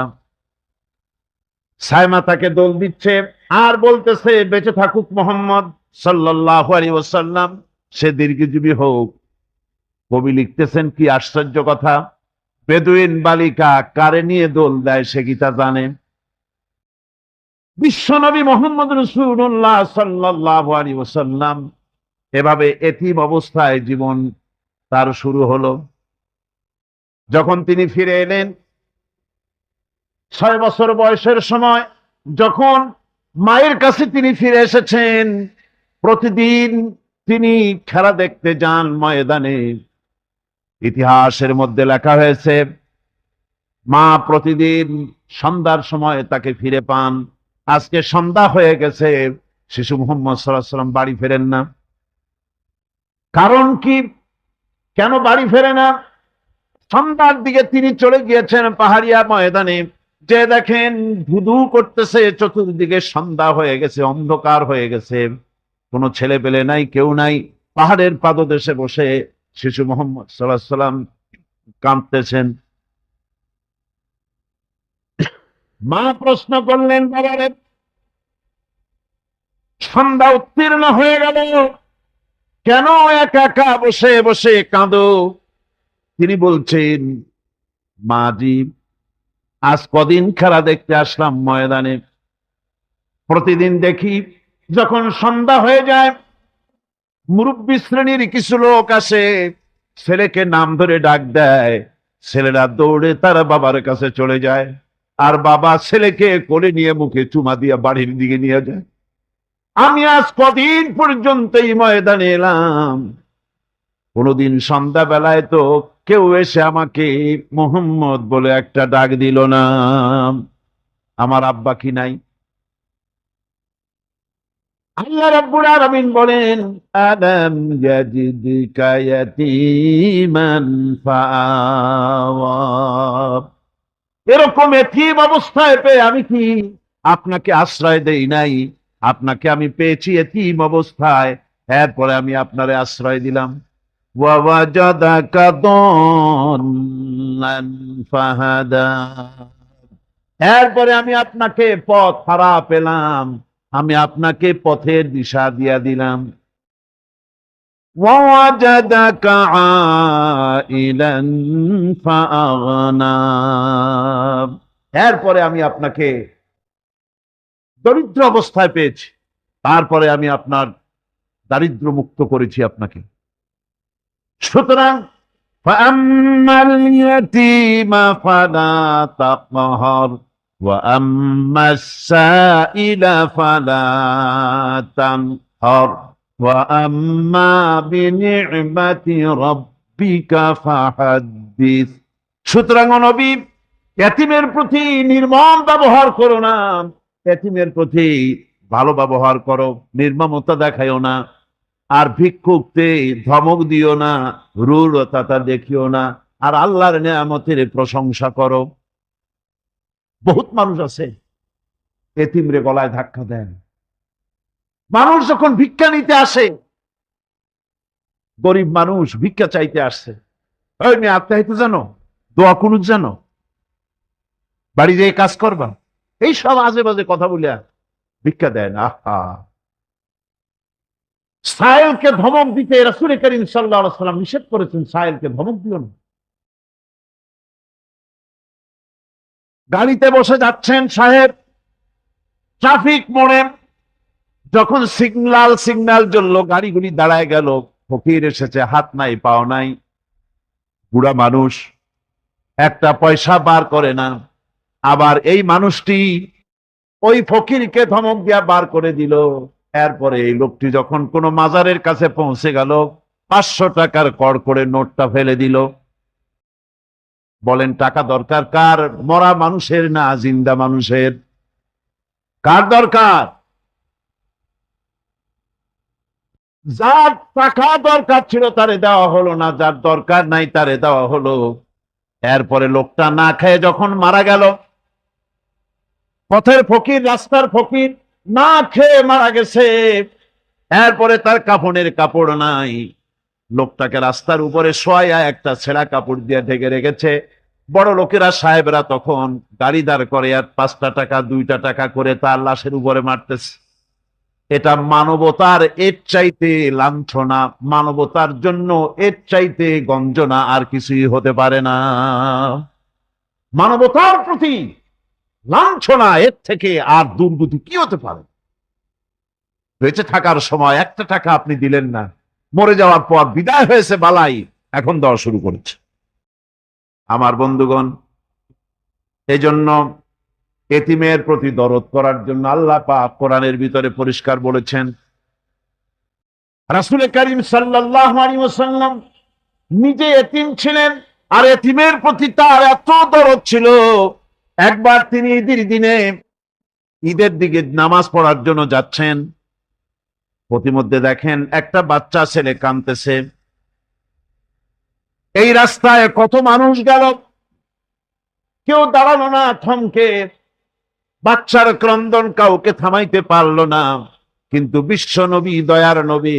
সাইমা তাকে দোল দিচ্ছে আর বলতেছে, বেঁচে থাকুক মুহাম্মদ সাল্লাল্লাহু আলাইহি ওয়াসাল্লাম, সে দীর্ঘজীবী হোক। কবি লিখতেছেন কি আশ্চর্য কথা, বেদুইন বালিকা কারে নিয়ে দোল দেয় সে কি তা জানে? বিশ্বনবী মুহাম্মদ রাসূলুল্লাহ সাল্লাল্লাহু আলাইহি ওয়াসাল্লাম এভাবে এতিম অবস্থায় জীবন তার শুরু হলো। যখন তিনি ফিরে এলেন 6 বছর বয়সের সময়, যখন মায়ের কাছে তিনি ফিরে এসেছেন, প্রতিদিন তিনি খেলা দেখতে যান ময়দানে। ইতিহাসের মধ্যে লেখা হয়েছে, মা প্রতিদিন সন্ধ্যার সময় তাকে ফিরে পান। আজকে সন্ধ্যা হয়ে গেছে, শিশু মুহাম্মদ সাল্লাল্লাহু আলাইহি ওয়াসাল্লাম বাড়ি ফেরেন না। কারণ কি, কেন বাড়ি ফেরে না? সন্ধ্যার দিকে তিনি চলে গিয়েছেন পাহাড়িয়া ময়দানে, যে দেখেন ধুধু করতেছে, চতুর্দিকে সন্ধ্যা হয়ে গেছে, অন্ধকার হয়ে গেছে, কোনো ছেলে পেলে নাই, কেউ নাই। পাহাড়ের পাদদেশে বসে শিশু মুহাম্মদ সাল্লাল্লাহু আলাইহি ওয়াসাল্লাম কাঁদতেছেন। মা প্রশ্ন করলেন, বাবারে সন্ধ্যা উত্তীর্ণ হয়ে গেল, কেন একা একা বসে বসে কাঁদো? তিনি বলছেন, মাজি আজ কদিন খেলা দেখতে আসলাম ময়দানে, প্রতিদিন দেখি যখন সন্ধ্যা হয়ে যায় মুরব্বী শ্রেণীর কিছু লোক আসে, ছেলেকে নাম ধরে ডাক দেয়, ছেলেরা দৌড়ে তার বাবার কাছে চলে যায়, আর বাবা ছেলেকে কোলে নিয়ে মুখে চুমা দিয়ে বাড়ির দিকে নিয়ে যায়। আমি আজ কদিন পর্যন্ত এই ময়দানে এলাম, কোনদিন সন্ধ্যা বেলায় তো কেউ এসে আমাকে মুহাম্মদ বলে একটা ডাক দিল না। আমার আব্বা কি নাই? আল্লাহ রাব্বুল আলামিন বলেন, আলাম ইয়াজিদকা ইয়াতীমান ফাআওয়া। এরকম এতিম অবস্থায় পেয়ে আমি কি আপনাকে আশ্রয় দেই নাই? আপনাকে আমি পেয়েছি এতিম অবস্থায়, এরপরে আমি আপনারে আশ্রয় দিলাম। ওয়া ওয়াজাদাকা দাল্লান ফাহাদা। এরপরে আমি আপনাকে পথ হারা পেলাম, আমি আপনাকে পথের দিশা দিয়া দিলাম। ওয়াজাদাকা আইলান ফাআগনা। এরপরে আমি আপনাকে দরিদ্র অবস্থায় পেয়েছি, তারপরে আমি আপনার দারিদ্র মুক্ত করেছি আপনাকে। সুতরাং ফাআম্মাল ইয়াতীমা ফালা তাকহার ওয়া আম্মাস সাইলা ফালা তানহার ওয়া আম্মা বিনি'মাতি রাব্বিকা ফাহাদ্দিস। সুতরাং নবী, এতিমের প্রতি নির্মম ব্যবহার করো না, এতিমের প্রতি ভালো ব্যবহার করো, নির্মমতা দেখাইও না। আর ভিক্ষুককে ধমক দিও না, রূঢ়তা দেখিও না, আর আল্লাহর নিয়ামতের প্রশংসা করো। বহুত মানুষ আছে এতিমরে গলায় ধাক্কা দেন। মানুষ যখন ভিক্ষা নিতে আসে, গরিব মানুষ ভিক্ষা চাইতে আসছে, ওই মেয়ে আত্মাহিত জানো, দোয়া কুনুত জানো, বাড়ি যেয়ে কাজ করবা, এই সব আজে বাজে কথা বলিয়া ভিক্ষা দেয় না। আহা, সাহেলকে ধমক দিতে রাসূল করিম সাল্লাল্লাহু আলাইহি ওয়াসাল্লাম নিষেধ করেছেন, সাহেলকে ধমক দিও না। গাড়িতে বসে যাচ্ছেন সাহেব, ট্রাফিক মোড়ে যখন সিগন্যাল জ্বললো, গাড়িগুলি দাঁড়ায় গেল, ফকির এসেছে, হাত নাই পাও নাই, বুড়া মানুষ, একটা পয়সা বার করে না। আবার এই মানুষটি ওই ফকিরকে ধমক দিয়া বার করে দিল। এরপরে এই লোকটি যখন কোনো মাজারের কাছে পৌঁছে গেল, 500 টাকার কড়কড়ে নোটটা ফেলে দিল। বলেন টাকা দরকার কার? মরা মানুষের না জিন্দা মানুষের? কার দরকার? যার টাকা দরকার ছিল তারে দেওয়া হলো না, যার দরকার নাই তারে দেওয়া হলো। এরপরে লোকটা না খেয়ে যখন মারা গেল, পথের ফকির, রাস্তার ফকির, না খেয়ে মারা গেছে। এরপরে তার কাফনের কাপড় নাই, লোকটাকে রাস্তার উপরে শোয়া একটা ছেঁড়া কাপড় দিয়ে ঢেকে রেখেছে। বড় লোকেরা, সাহেবরা তখন গাড়ি দাঁড় করে আর 5টা টাকা 2টা টাকা করে তার লাশের উপরে মারতেছে। এটা মানবতার এর চাইতে লাঞ্ছনা, মানবতার জন্য এর চাইতে গঞ্জনা আর কিছুই হতে পারে না। মানবতার প্রতি লাঞ্ছনা এর থেকে আর দুর্গতি কি হতে পারে? বেঁচে থাকার সময় 1টা টাকা আপনি দিলেন না, মরে যাওয়ার পর বিদায় হয়েছে বালাই, এখন দেওয়া শুরু করেছে। আমার বন্ধুগণ, এই জন্য এতিমের প্রতি দরদ করার জন্য আল্লাহ পাক কোরআনের ভিতরে পরিষ্কার বলেছেন। রাসূল করিম সাল্লাল্লাহু আলাইহি ওয়াসাল্লাম নিজে এতিম ছিলেন, আর এতিমের প্রতি তার এত দরদ ছিল, একবার তিনি ঈদের দিকে নামাজ পড়ার জন্য যাচ্ছেন, প্রতিমধ্যে দেখেন একটা বাচ্চা ছেলে কাঁদতেছে। এই রাস্তায় কত মানুষ গেল, কেউ দাঁড়ালো না থমকে, বাচ্চার ক্রন্দন কাউকে থামাইতে পারলো না। কিন্তু বিশ্ব নবী, দয়ার নবী,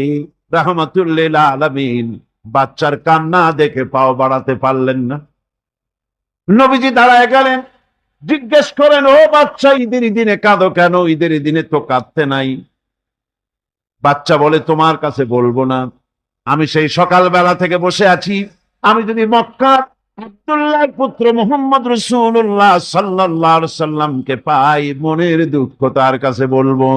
রাহমাতুল লিল আলামিন বাচ্চার কান্না দেখে পাও বাড়াতে পারলেন না। নবীজি দাঁড়ায় গেলেন, জিজ্ঞেস করেন, ও বাচ্চা, ঈদের দিনে কাঁদো কেন? ঈদের দিনে তো কাঁদতে নাই। বাচ্চা বলে, তোমার কাছে বলবো না, আমি সেই সকালবেলা থেকে বসে আছি, আমি যদি মক্কার আব্দুল্লাহর পুত্র মুহাম্মদ রাসূলুল্লাহ সাল্লাল্লাহু আলাইহি সাল্লামকে পাই, মনের দুঃখ তার কাছে বলবো।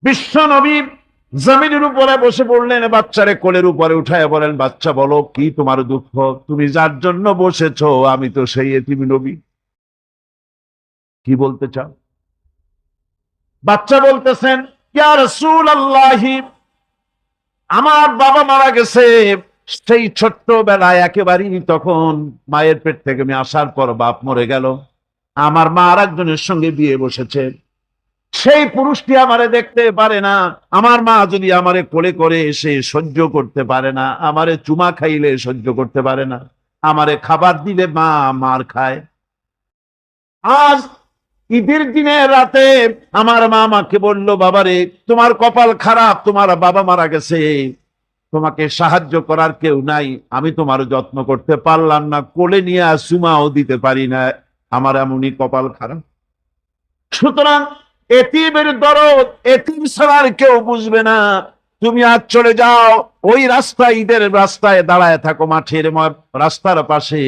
বিশ্ব নবী জমিনের উপরে বসে পড়লেন, বাচ্চারে কোলের উপরে উঠায় বলেন, বাচ্চা বলো কি তোমার দুঃখ? তুমি যার জন্য বসেছো আমি তো সেই এতিম নবী, কি বলতে চাও? বাচ্চা বলতেছেন, ইয়া রাসূলুল্লাহ, আমার বাবা মারা গেছে, সেই ছোট্টবেলায় একেবারেই তখন মায়ের পেট থেকে আমি আসার পর বাপ মরে গেল, আমার মা আর একজনের সঙ্গে বিয়ে বসেছে, সেই পুরুষটি আমারে দেখতে পারে না, আমার মা যদি আমারে কোলে করে এসে সহ্য করতে পারে না, আমারে চুমা খাইলে সহ্য করতে পারে না, আমারে খাবার দিলে মা মার খায়। আজ ঈদের দিনে রাতে আমার মা আমাকে বলল, বাবারে তোমার কপাল খারাপ, তোমার বাবা মারা গেছে, তোমাকে সাহায্য করার কেউ নাই, আমি তোমার যত্ন করতে পারলাম না, কোলে নিয়ে চুমাও দিতে পারি না, আমার এমনই কপাল খারাপ। সুতরাং এতিমের দরদ এতিম ছাড়া আর কেউ বুঝবে না। তুমি আজ চলে যাও, ওই রাস্তায়, ঈদের রাস্তায় দাঁড়ায় থাকো, মাঠের রাস্তার পাশে,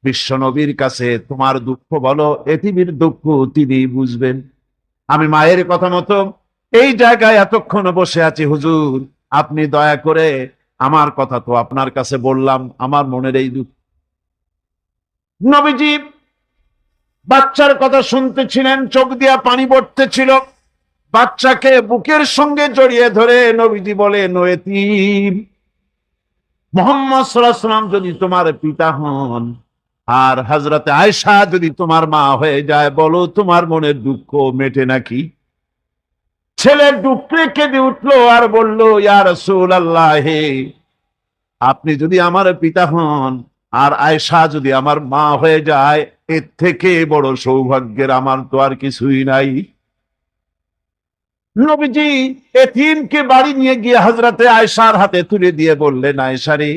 বিশ্ব নবীর কাছে তোমার দুঃখ বলো, এতিমের দুঃখ তিনি বুঝবেন। আমি মায়ের কথা মতো এই জায়গায় এতক্ষণ বসে আছি, হুজুর আপনি দয়া করে, আমার কথা তো আপনার কাছে বললাম, আমার মনের এই দুঃখ। নবীজি বাচ্চার কথা শুনতেছিলেন, চোখ দিয়া পানি পড়তেছিল, বাচ্চাকে বুকের সঙ্গে জড়িয়ে ধরে নবীজি বলেন, ও এতিম, মুহাম্মদ সাল্লাল্লাহু আলাইহি ওয়াসাল্লাম যদি তোমার পিতা হন আর হযরতে আয়েশা যদি তোমার মা হয়ে যায়, বলো তোমার মনের দুঃখ মেটে নাকি? ছেলে ডুকরে কেঁদে উঠলো আর বলল, ইয়া রাসূলুল্লাহ, আপনি যদি আমার পিতা হন আর আয়েশা যদি আমার মা হয়ে যায়, এর থেকে বড় সৌভাগ্যের আমার তো আর কিছুই নাই। নবীজি এতিমকে বাড়ি নিয়ে গিয়ে হযরতে আয়েশার হাতে তুলে দিয়ে বললেন, আয়েশা রে,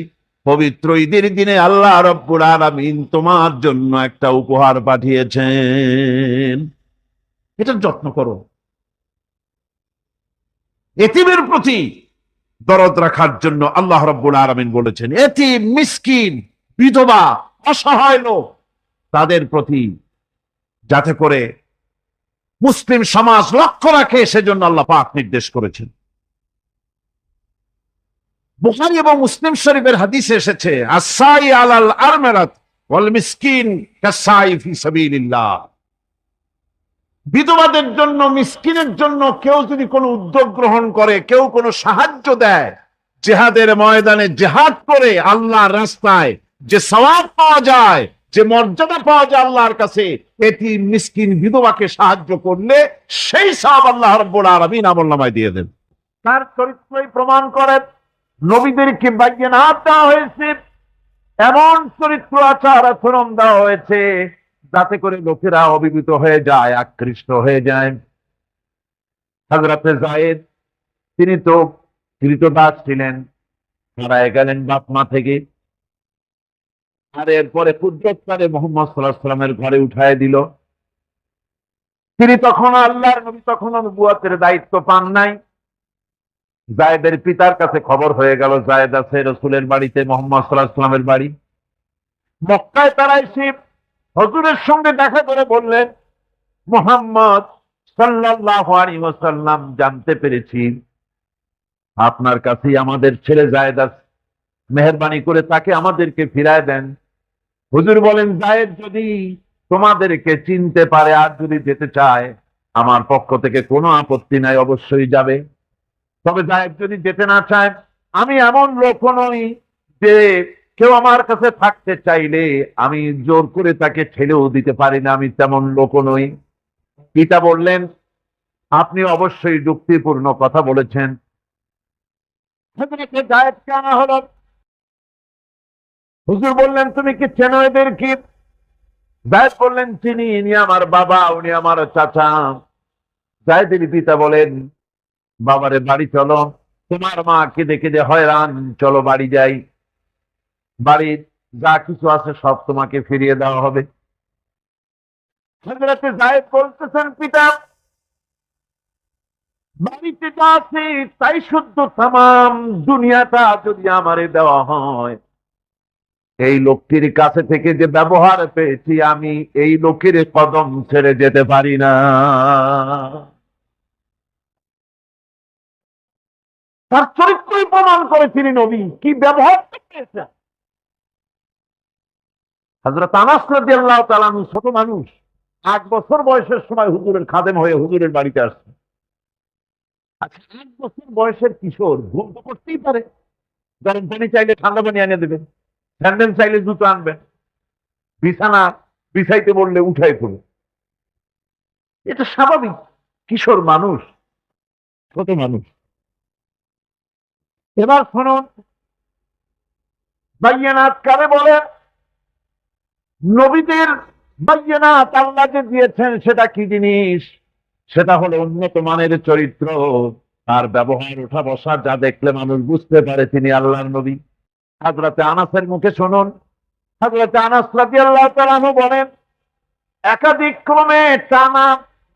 পবিত্র ঈদের দিনে আল্লাহ রাব্বুল আলামিন তোমার জন্য একটা উপহার পাঠিয়েছেন, এটার যত্ন করো। এতিমের প্রতি দরদ রাখার জন্য আল্লাহ রাব্বুল আলামিন বলেছেন, এতিম, মিসকিন, বিধবা, অসহায় লোক, তাদের প্রতি যাতে করে মুসলিম সমাজ লক্ষ্য রাখে, সেজন্য আল্লাহ পাক নির্দেশ করেছেন। বুখারী এবং মুসলিম শরীফের হাদিসে এসেছে, আসসাই আলাল আরমারাত ওয়াল মিসকিন কাসাই ফি সাবিলিল্লাহ। বিধবাদের জন্য, মিসকিনের জন্য কেউ যদি কোনো উদ্যোগ গ্রহণ করে, কেউ কোনো সাহায্য দেয়, জিহাদের ময়দানে জিহাদ করে আল্লাহর রাস্তায় যে সওয়াব পাওয়া যায়, যে মর্যাদা পাওয়া যায় আল্লাহর কাছে, এতিম, মিসকিন, বিধবাকে সাহায্য করলে সেই সওয়াব আল্লাহ রাব্বুল আলামিন আমলনামায় দিয়ে দেন। তার চরিত্রই প্রমাণ করে নবীদেরকে বায়্যানাত দেওয়া হয়েছে, এমন চরিত্র আচার আচরণ দেওয়া হয়েছে যাতে করে লোকেরা অভিভূত হয়ে যায়, আকৃষ্ট হয়ে যায়। হযরতে যায়েদ, তিনি তো কৃতদাস ছিলেন, হারায় গেলেন বাপ মা থেকে, আর এরপরে কুদরতকারে মুহাম্মদ সাল্লাল্লাহু আলাইহি ওয়াসাল্লামের ঘরে উঠায় দিল। তিনি তখন আল্লাহর নবী, তখন নবুয়তের দায়িত্ব পান নাই। যায়েদের পিতার কাছে খবর হয়ে গেল যায়েদ আছে রাসূলের বাড়িতে, মুহাম্মদ সাল্লাল্লাহু আলাইহি ওয়াসাল্লামের বাড়ি। মক্কায় তারা এসে হুজুরের সঙ্গে দেখা করে বললেন, মুহাম্মদ সাল্লাল্লাহু আলাইহি ওয়াসাল্লাম, জানতে পেরেছি আপনার কাছেই আমাদের ছেলে যায়েদ আছে, মেহেরবানি করে তাকে আমাদেরকে ফিরায় দেন। হুজুর বলেন, যায়েদ যদি তোমাদেরকে চিনতে পারে আর যদি যেতে চায়, আমার পক্ষ থেকে কোনো আপত্তি নাই, অবশ্যই যাবে। তবে যায়েদ যদি যেতে না চায়, আমি এমন লোক নই যে কেউ আমার কাছে থাকতে চাইলে আমি জোর করে তাকে ছেড়েও দিতে পারি না, আমি তেমন লোক নই। পিতা বললেন, আপনি অবশ্যই যুক্তিপূর্ণ কথা বলেছেন। যায়েদকে আনা হলো। হুজুর বললেন, তুমি কি চেনো এদেরকে? যায়েদ বললেন, চিনি, ইনি আমার বাবা, উনি আমার চাচা। যায়েদের পিতা বলেন, বাবারে বাড়ি চলো, তোমার মা কেঁদে কেঁদে হয়রান, চলো বাড়ি যাই, বাড়ির যা কিছু আছে সব তোমাকে ফিরিয়ে দেওয়া হবে। হযরতে যায়েদ বলতেছেন, পিতা, বাড়িতে যা আছে তাই শুদ্ধ, তামাম দুনিয়াটা যদি আমারে দেওয়া হয়, এই লোকটির কাছে থেকে যে ব্যবহার পেয়েছি, আমি এই লোকের কদম ছেড়ে যেতে পারি না। তার চরিত্রই প্রমাণ করে তিনি নবী, কি ব্যবহার পেয়েছেন। হযরত আনাস রাদিয়াল্লাহু তাআলা আনহু ছোট মানুষ, 8 বছর বয়সের সময় হুজুরের খাদেম হয়ে হুজুরের বাড়িতে আসছে। আচ্ছা, 8 বছর বয়সের কিশোর ঘুম তো করতেই পারে, গরম পানি চাইলে ঠান্ডা পানি এনে দেবেন, স্যান্ডেল চাইলে জুতো আনবেন, বিছানা বিছাইতে বললে উঠাই পড়ে, এটা স্বাভাবিক। কিশোর মানুষ, ছোট মানুষ। এবার শুনুন, বায়্যানাত কারে বলে? নবীদের বায়্যানাত আল্লাহ যে দিয়েছেন সেটা কি জিনিস? সেটা হলো উন্নত মানের চরিত্র, তার ব্যবহার, ওঠা বসা যা দেখলে মানুষ বুঝতে পারে তিনি আল্লাহর নবী। হযরতে আনাসের মুখে শুনুন, হযরতে আনাস রাদিয়াল্লাহু তাআলা আনহু বলেন, একাধিক ক্রমে টানা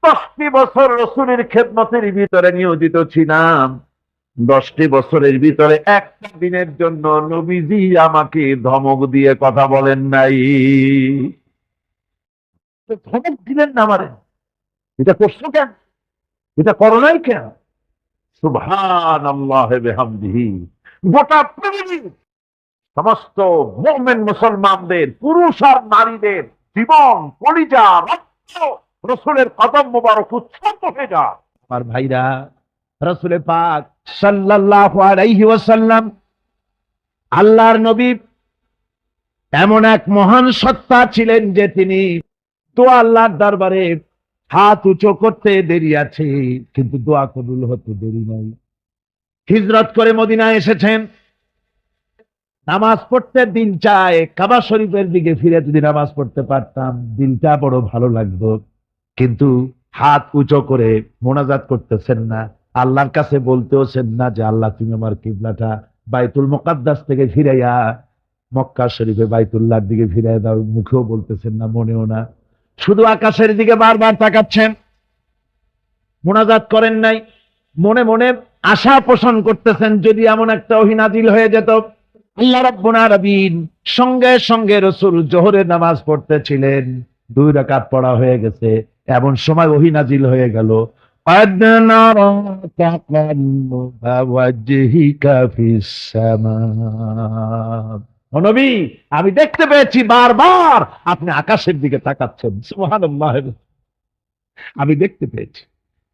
10টি বছর রাসূলের খেদমতের ভিতরে নিয়োজিত ছিলাম। 10টি বছরের ভিতরে একটা দিনের জন্য নবীজি আমাকে ধমক দিয়ে কথা বলেন নাই। ধমক দিলেন না আমারে, এটা করছো কেন, এটা করো নাই কেন? সুবহানাল্লাহ বিহামদিহি। গোটা পৃথিবী, সমস্ত মুমিন মুসলমানদের, পুরুষ আর নারীদের জীবন, কলিজা, রক্ত রাসূলের কদম মোবারক উৎসর্গ হয়ে যায়। আমার ভাইরা, রাসূল পাক সাল্লাল্লাহু আলাইহি ওয়াসাল্লাম আল্লাহর নবী এমন এক মহান সত্তা ছিলেন যে তিনি দোয়া আল্লাহর দরবারে হাত উঁচু করতে দেরি আছে, কিন্তু দোয়া কবুল হতে দেরি নাই। হিজরত করে মদিনায় এসেছেন, নামাজ পড়তে দিল চায়, কাবা শরীফের দিকে ফিরে যদি নামাজ পড়তে পারতাম দিলটা বড় ভালো লাগতো, কিন্তু হাত উঁচু করে মোনাজাত করতেছেন না, আল্লাহর কাছে বলতেওছেন না যে আল্লাহ তুমি আমার কিবলাটা বাইতুল মুকাদ্দাস থেকে ফিরাইয়া মক্কা শরীফে বাইতুল্লাহর দিকে ফিরে দাও, মুখেও বলতেছেন না, মনেও না, শুধু আকাশের দিকে বারবার তাকাচ্ছেন, মুনাজাত করেন নাই, মনে মনে আশা পোষণ করতেছেন যদি এমন একটা ওহী নাজিল হয়ে যেত। আল্লাহ রাব্বুল আলামিন সঙ্গে সঙ্গে রাসূল জোহরের নামাজ পড়তেছিলেন, 2 রাকাত পড়া হয়ে গেছে, এমন সময় ওহী নাজিল হয়ে গেল, قد نرى تقلب وجهك في السماء। ও নবী, আমি দেখতে পেয়েছি বারবার আপনি আকাশের দিকে তাকাচ্ছেন। সুবহানাল্লাহ, আমি দেখতে পেয়েছি।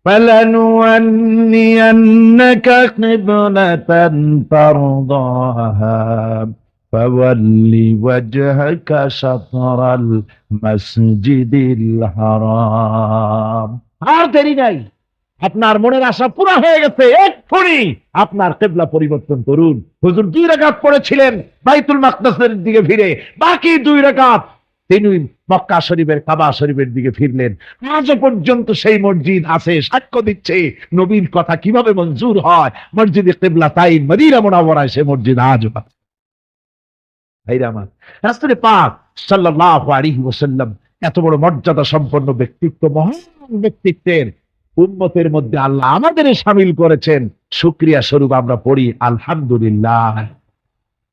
فلنولينك قبلة ترضاها فول وجهك شطر المسجد الحرام। আর দেরি নাই, আপনার মনের আশা পুরা হয়ে গেছে, এক্ষুনি আপনার কিবলা পরিবর্তন করুন। হুজুর 2 রাকাত পড়েছিলেন বাইতুল মাকদাসের দিকে ফিরে, বাকি 2 রাকাত তিনি মক্কা শরীফের কাবা শরীফের দিকে ফিরলেন। আজও পর্যন্ত সেই মসজিদ আছে, সাক্ষ্য দিচ্ছে নবীর কথা কিভাবে মঞ্জুর হয়। মসজিদে কিবলাতাইন মদিনা মুনাওয়ারায় সে মসজিদ আজও আছে। ভাইরা আমার, রাসূল পাক সাল্লাল্লাহু আলাইহি ওয়াসাল্লাম এত বড় মর্যাদা সম্পন্ন ব্যক্তিত্ব, মহান ব্যক্তিত্বের উম্মতের মধ্যে আল্লাহ আমাদের শামিল করেছেন। শুকরিয়া স্বরূপ আমরা পড়ি আলহামদুলিল্লাহ।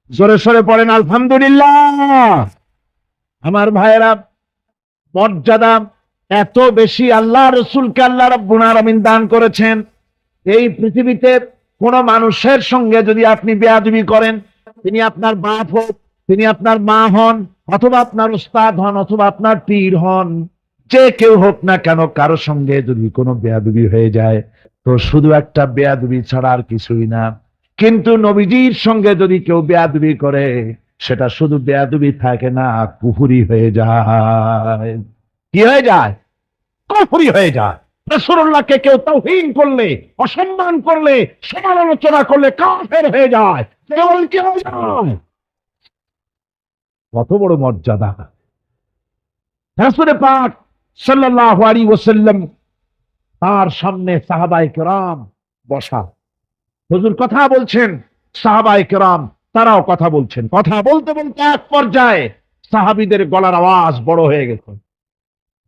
জোরে সোরে পড়েন আলহামদুলিল্লাহ। আমার ভাইয়েরা, মর্যাদা এত বেশি আল্লাহ রাসূলকে আল্লাহ রাব্বুল আলামিন দান করেছেন। এই পৃথিবীতে কোন মানুষের সঙ্গে যদি আপনি বেয়াদবি করেন, তিনি আপনার বাপ হোক, তিনি আপনার মা হন, অথবা আপনার উস্তাদ হন, অথবা আপনার পীর হন, যে কেউ হোক না কেন, কারো সঙ্গে যদি কোনো বেয়াদবি হয়ে যায় তো শুধু একটা বেয়াদবি ছাড়া আর কিছুই না। কিন্তু নবীজির সঙ্গে যদি কেউ বেয়াদবি করে, সেটা শুধু বেয়াদবি থাকে না, কুফরি হয়ে যায়। কি হয়ে যায়? কুফরি হয়ে যায়। রাসূলুল্লাহকে কেউ তাওহীন করলে, অসম্মান করলে, সমালোচনা করলে কাফের হয়ে যায়। কেবল কি হয়ে যায়? কত বড় মর্যাদা! রাসূল পাক সাল্লাল্লাহু আলাইহি ওয়াসাল্লাম, তার সামনে সাহাবায়ে কেরাম বসা, হুজুর কথা বলছেন, সাহাবায়ে কেরাম তারাও কথা বলছেন। কথা বলতে বলতে এক পর্যায়ে সাহাবীদের গলার আওয়াজ বড় হয়ে গেছে।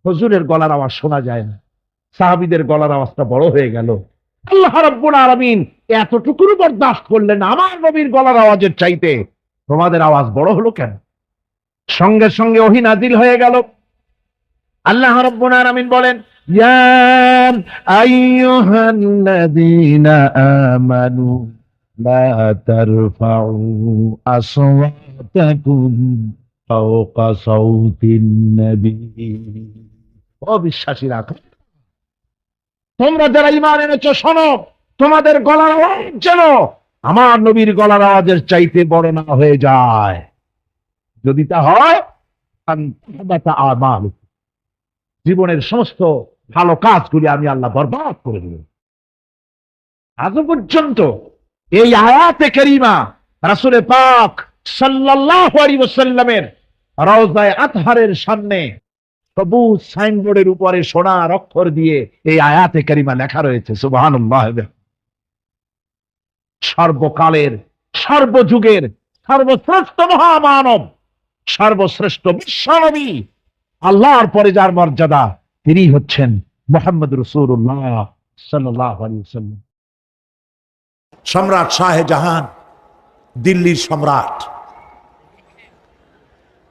হুজুরের গলার আওয়াজ শোনা যায় না, সাহাবীদের গলার আওয়াজটা বড় হয়ে গেল। আল্লাহ রাব্বুল আলামিন এতটুকু বরদাস্ত করলেন, আমার নবীর গলার আওয়াজের চাইতে তোমাদের আওয়াজ বড় হলো কেন? সঙ্গে সঙ্গে ওহী নাজিল হয়ে গেল। আল্লাহ রাব্বুল আলামিন বলেন, ইয়া আইয়ুহাল্লাযীনা আমানু লা তারফাউ আসওয়াতাকুম ফাওকা সাওতিন নবী। ও বিশ্বাসীরা, তোমরা যারা ঈমান এনেছো শোনো, তোমাদের গলার আওয়াজ যেন আমার নবীর গলার আওয়াজের চাইতে বড় না হয়ে যায়। যদি তা হয়, জীবনের সমস্ত ভালো কাজগুলি আমি আল্লাহ বরবাদ করে দেব। আজও পর্যন্ত এই আয়াতে কারিমা রাসূল পাক সাল্লাল্লাহু আলাইহি ওয়াসাল্লামের রওজায়ে আতহারের সামনে সবুজ সাইনবোর্ডের উপরে সোনার অক্ষর দিয়ে এই আয়াতে কারিমা লেখা রয়েছে। সুবহানাল্লাহ। সর্বকালের, সর্বযুগের সর্বশ্রেষ্ঠ মহামানব, সর্বশ্রেষ্ঠ বিশ্বনবী, আল্লাহর পরে যার মর্যাদা, তিনি হচ্ছেন মুহাম্মদ রাসূলুল্লাহ সাল্লাল্লাহু আলাইহি ওয়াসাল্লাম। সম্রাট শাহজাহান, দিল্লির সম্রাট,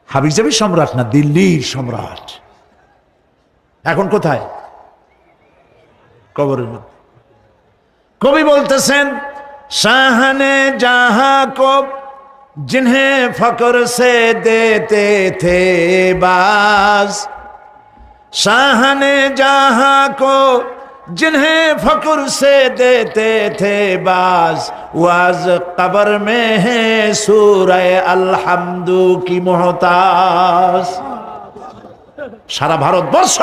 হাবিজাবি সম্রাট না, দিল্লির সম্রাট। এখন কোথায়? কবরের মধ্যে। কবি বলতেছেন, শাহনে জাহাं को जिन्हें फक्र से देते थे बाज, शाहने जहां को जिन्हें फक्र से देते थे बाज, वाज कब्र में है सूरह अलहम्दु की मोहताज। সারা ভারতবর্ষ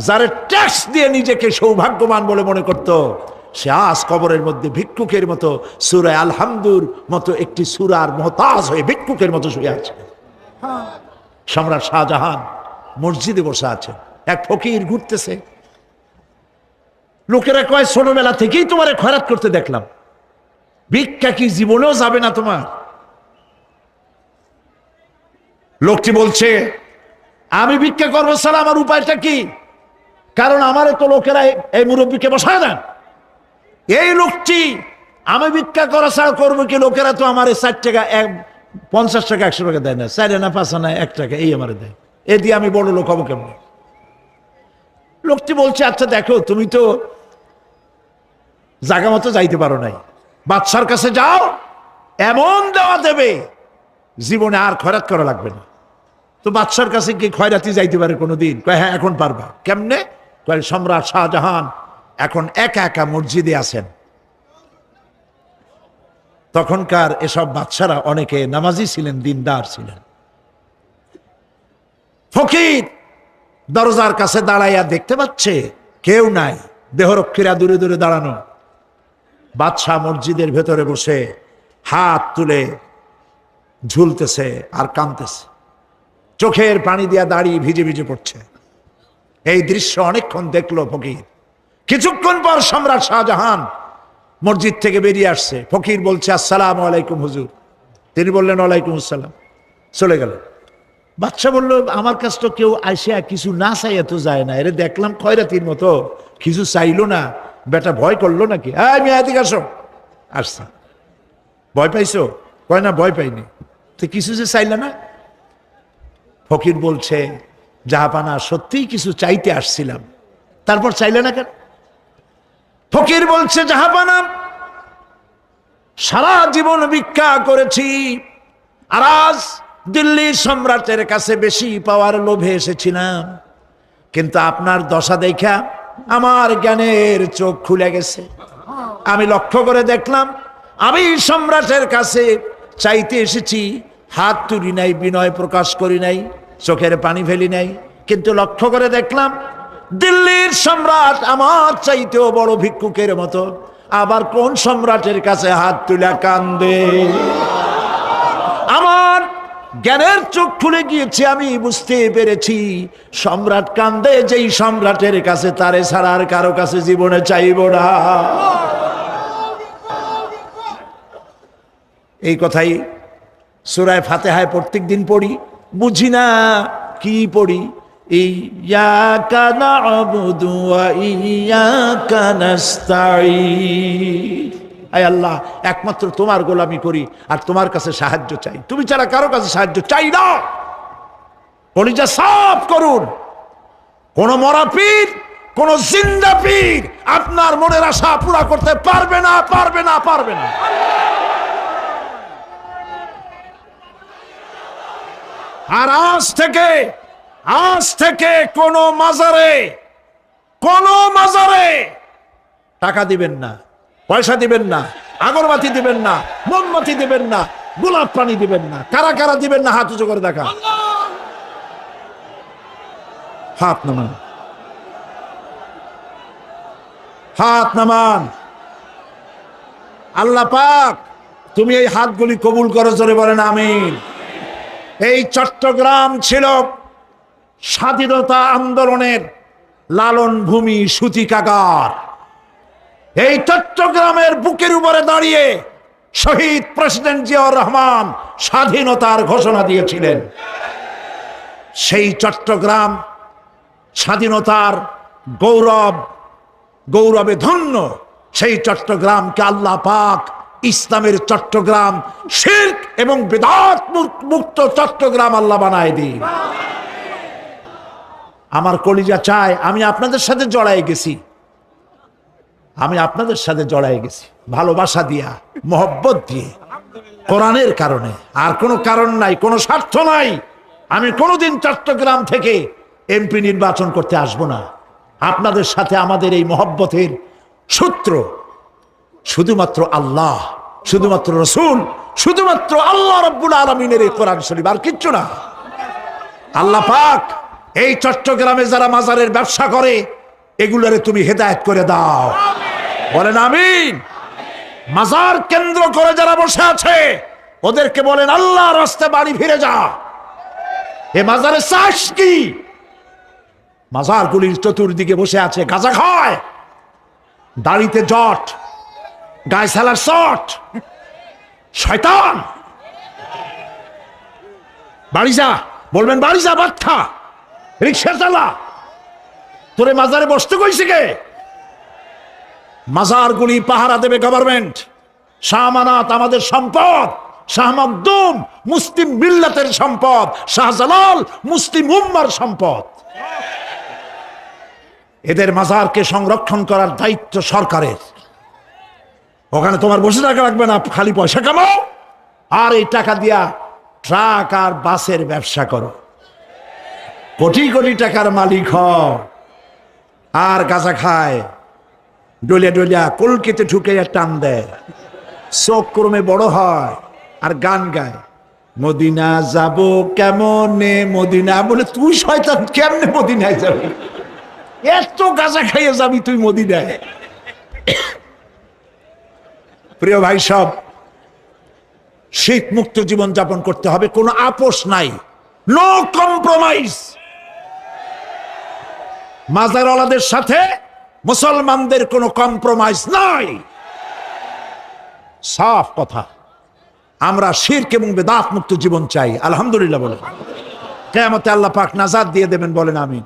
যারা ট্যাক্স দিয়ে নিজেকে সৌভাগ্যবান বলে মনে করত, সে আজ কবরের মধ্যে ভিক্ষুকের মতো সূরা আলহামদুর মতো একটি সূরার মুহতাজ হয়ে ভিক্ষুকের মতো শুয়ে আছে। সম্রাট শাহজাহান মসজিদে বসে আছে, এক ফকির ঘুরতেছে। লোকেরা কয়, ছোটবেলা থেকেই তোমারে খয়রাত করতে দেখলাম, ভিক্ষা কি জীবনেও যাবে না তোমার? লোকটি বলছে, আমি ভিক্ষা করবো স্যার, আমার উপায়টা কি? কারণ আমারে তো লোকেরা এই মুরব্বীকে বসায় না। এই লোকটি, আমি ভিক্ষা করা ছাড়া করবো কি? লোকেরা তো আমার 60 টাকা, 50 টাকা, 100 টাকা দেয় না, 4 আনা 5 আনা 1 টাকা এই আমার দেয়, এ দিয়ে আমি বড় লোক হবো কেমন? লোকটি বলছে, আচ্ছা দেখো, তুমি তো জায়গা মতো যাইতে পারো নাই, বাদশার কাছে যাও, এমন দেওয়া দেবে জীবনে আর খয়রাত করা লাগবে না। তো বাদশার কাছে কি খয়রাতি যাইতে পারে কোনোদিন? কয় হ্যাঁ, এখন পারবা। কেমনে? কয় সম্রাট শাহজাহান এখন একা একা মসজিদে আছেন। তখনকার এসব বাদশারা অনেকে নামাজি ছিলেন, দিনদার ছিলেন। ফকির দরজার কাছে দাঁড়াইয়া দেখতে পাচ্ছে কেউ নাই, দেহরক্ষীরা দূরে দূরে দাঁড়ানো। বাদশাহ মসজিদের ভেতরে বসে হাত তুলে ঝুলতেছে আর কাঁদতেছে, চোখের পানি দিয়া দাঁড়িয়ে ভিজে ভিজে পড়ছে। এই দৃশ্য অনেকক্ষণ দেখলো ফকির। কিছুক্ষণ পর সম্রাট শাহজাহান মসজিদ থেকে বেরিয়ে আসছে। ফকির বলছে, আসসালামু আলাইকুম হুজুর। তিনি বললেন, ওয়ালাইকুম আসসালাম। চলে গেল। বাদশা বলল, আমার কাছে তো কেউ আইসা কিছু না চাইয়া তো যায় না, এরে দেখলাম খয়রাতির মতো কিছু চাইলো না, বেটা ভয় করলো নাকি? আমি এদিকে আসো। আসছে। ভয় পাইছো? কয় না, ভয় পাইনি। তো কিছু যে চাইলে না? ফকির বলছে, জাহাপানা, সত্যিই কিছু চাইতে আসছিলাম। তারপর চাইলে না কেন? ফকির বলছে, জাহাপানা, সারা জীবন ভিক্ষা করেছি, আর আজ দিল্লির সম্রাটের কাছে বেশি পাওয়ার লোভে এসেছিলাম, কিন্তু আপনার দশা দেখা আমার জ্ঞানের চোখ খুলে গেছে। আমি লক্ষ্য করে দেখলাম, আমি সম্রাটের কাছে চাইতে এসেছি, হাত তুলি নাই, বিনয় প্রকাশ করি নাই, চোখের পানি ফেলি নাই, কিন্তু লক্ষ্য করে দেখলাম দিল্লির সম্রাট আমার চাইতেও বড় ভিক্ষুকের মতো। আবার কোন সম্রাটের কাছে হাত তুলে কান্দে? আমার জ্ঞানের চোখ খুলে গিয়েছে, আমি বুঝতে পেরেছি সম্রাট কান্দে যেই সম্রাটের কাছে, তারে ছাড়া আর কারো কাছে জীবনে চাইব না। এই কথাই সূরা ফাতিহায় প্রত্যেক দিন পড়ি, বুঝি না কি পড়ি। ইয়াকা না'বুদু ওয়া ইয়াকা নাস্তাঈন। আয় আল্লাহ, একমাত্র তোমার গোলামি করি আর তোমার কাছে সাহায্য চাই, তুমি ছাড়া কারো কাছে সাহায্য চাই না। কলিজা সাফ করুন। কোন মরা পীর, কোন জিন্দা পীর আপনার মনের আশা পুরা করতে পারবে না, পারবে না, পারবে না। আর আজ থেকে কোন মাজারে টাকা দিবেন না, পয়সা দিবেন না, আগরবাতি দিবেন না, মোমবাতি দিবেন না, গোলাপ পানি দিবেন না। কারা কারা দিবেন না হাত উঁচু করে দেখা। হাত নামান, হাত নামান। আল্লাহ পাক তুমি এই হাতগুলি কবুল করো, জোরে বলেন আমিন। এই চট্টগ্রাম ছিল স্বাধীনতা আন্দোলনের লালন ভূমি, সূতিকাগার। এই চট্টগ্রামের বুকের উপরে দাঁড়িয়ে শহীদ প্রেসিডেন্ট জিয়াউর রহমান স্বাধীনতার ঘোষণা দিয়েছিলেন। সেই চট্টগ্রাম স্বাধীনতার গৌরবে ধন্য। সেই চট্টগ্রামকে আল্লাহ পাক ইসলামের চট্টগ্রাম, শিরক এবং বিদআত মুক্ত চট্টগ্রাম আল্লাহ বানায় দিন। আমার কলিজা চায় আমি আপনাদের সাথে জড়াই গেছি, ভালোবাসা দিয়া, মহব্বত দিয়ে, কোরআনের কারণে। আর কোনো কারণ নাই, কোনো স্বার্থ নাই। আমি কোনোদিন চট্টগ্রাম থেকে এমপি নির্বাচন করতে আসবো না। আপনাদের সাথে আমাদের এই মহব্বতের সূত্র শুধুমাত্র আল্লাহ, শুধুমাত্র রসূল, শুধুমাত্র আল্লাহ রাব্বুল আলামিনের এই কোরআন শরীফ, আর কিচ্ছু না। আল্লাহ পাক এই চট্টগ্রামে যারা মাজারের ব্যবসা করে এগুলোরে তুমি হেদায়েত করে দাও, বলেন আমিন। মাজার কেন্দ্র করে যারা বসে আছে ওদেরকে বলেন আল্লাহর রাস্তায় বাড়ি ফিরে যা। এ মাজারে চাষ কি? মাজারগুলির চতুর্দিকে বসে আছে, গাঁজা খায়, দাড়িতে জট, গায়ে সালার শট, শয়তান। বাড়ি যা। বলবেন বাড়ি যা বাচ্চা, রিক্সা চালা, তোরে মাজারে বসতে কইছে কে? মাজারগুলি পাহারা দেবে গভর্নমেন্ট। শাহ আমানত আমাদের সম্পদ, শাহ মখদুম মুসলিম মিল্লাতের সম্পদ, শাহজালাল মুসলিম উম্মার সম্পদ। এদের মাজারকে সংরক্ষণ করার দায়িত্ব সরকারের। ওখানে তোমার বসে থাকা লাগবে না, খালি পয়সা কামাও আর এই টাকা দিয়া ট্রাক আর বাসের ব্যবসা করো, কোটি কোটি টাকার মালিক হও। আর গাঁজা খায়, ডলিয়া ডলিয়া কলকিতে ঢুকে টান দেয়, চোখ ক্রমে বড় হয় আর গান গায়, মদিনা যাব কেমনে মদিনা। বলে তুই শয়তান, কেমনে মদিনায় যাবি? এত গাঁজা খাইয়ে যাবি তুই মদিনায়? প্রিয় ভাই সব, শীত মুক্ত জীবন যাপন করতে হবে, কোনো আপোষ নাই, নো কম্প্রোমাইজ। মাজারওয়ালাদের সাথে মুসলমানদের কোনো কম্প্রোমাইজ নাই, সাফ কথা। আমরা শিরক এবং বিদআত মুক্ত জীবন চাই, আলহামদুলিল্লাহ বলে। কিয়ামতে আল্লাহ পাক নাজাত দিয়ে দেবেন, বলেন আমিন।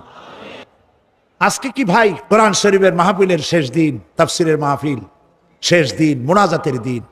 আজকে কি ভাই কোরআন শরীফের মাহফিলের শেষ দিন, তাফসিরের মাহফিল শেষ দিন, মুনাজাতের দিন।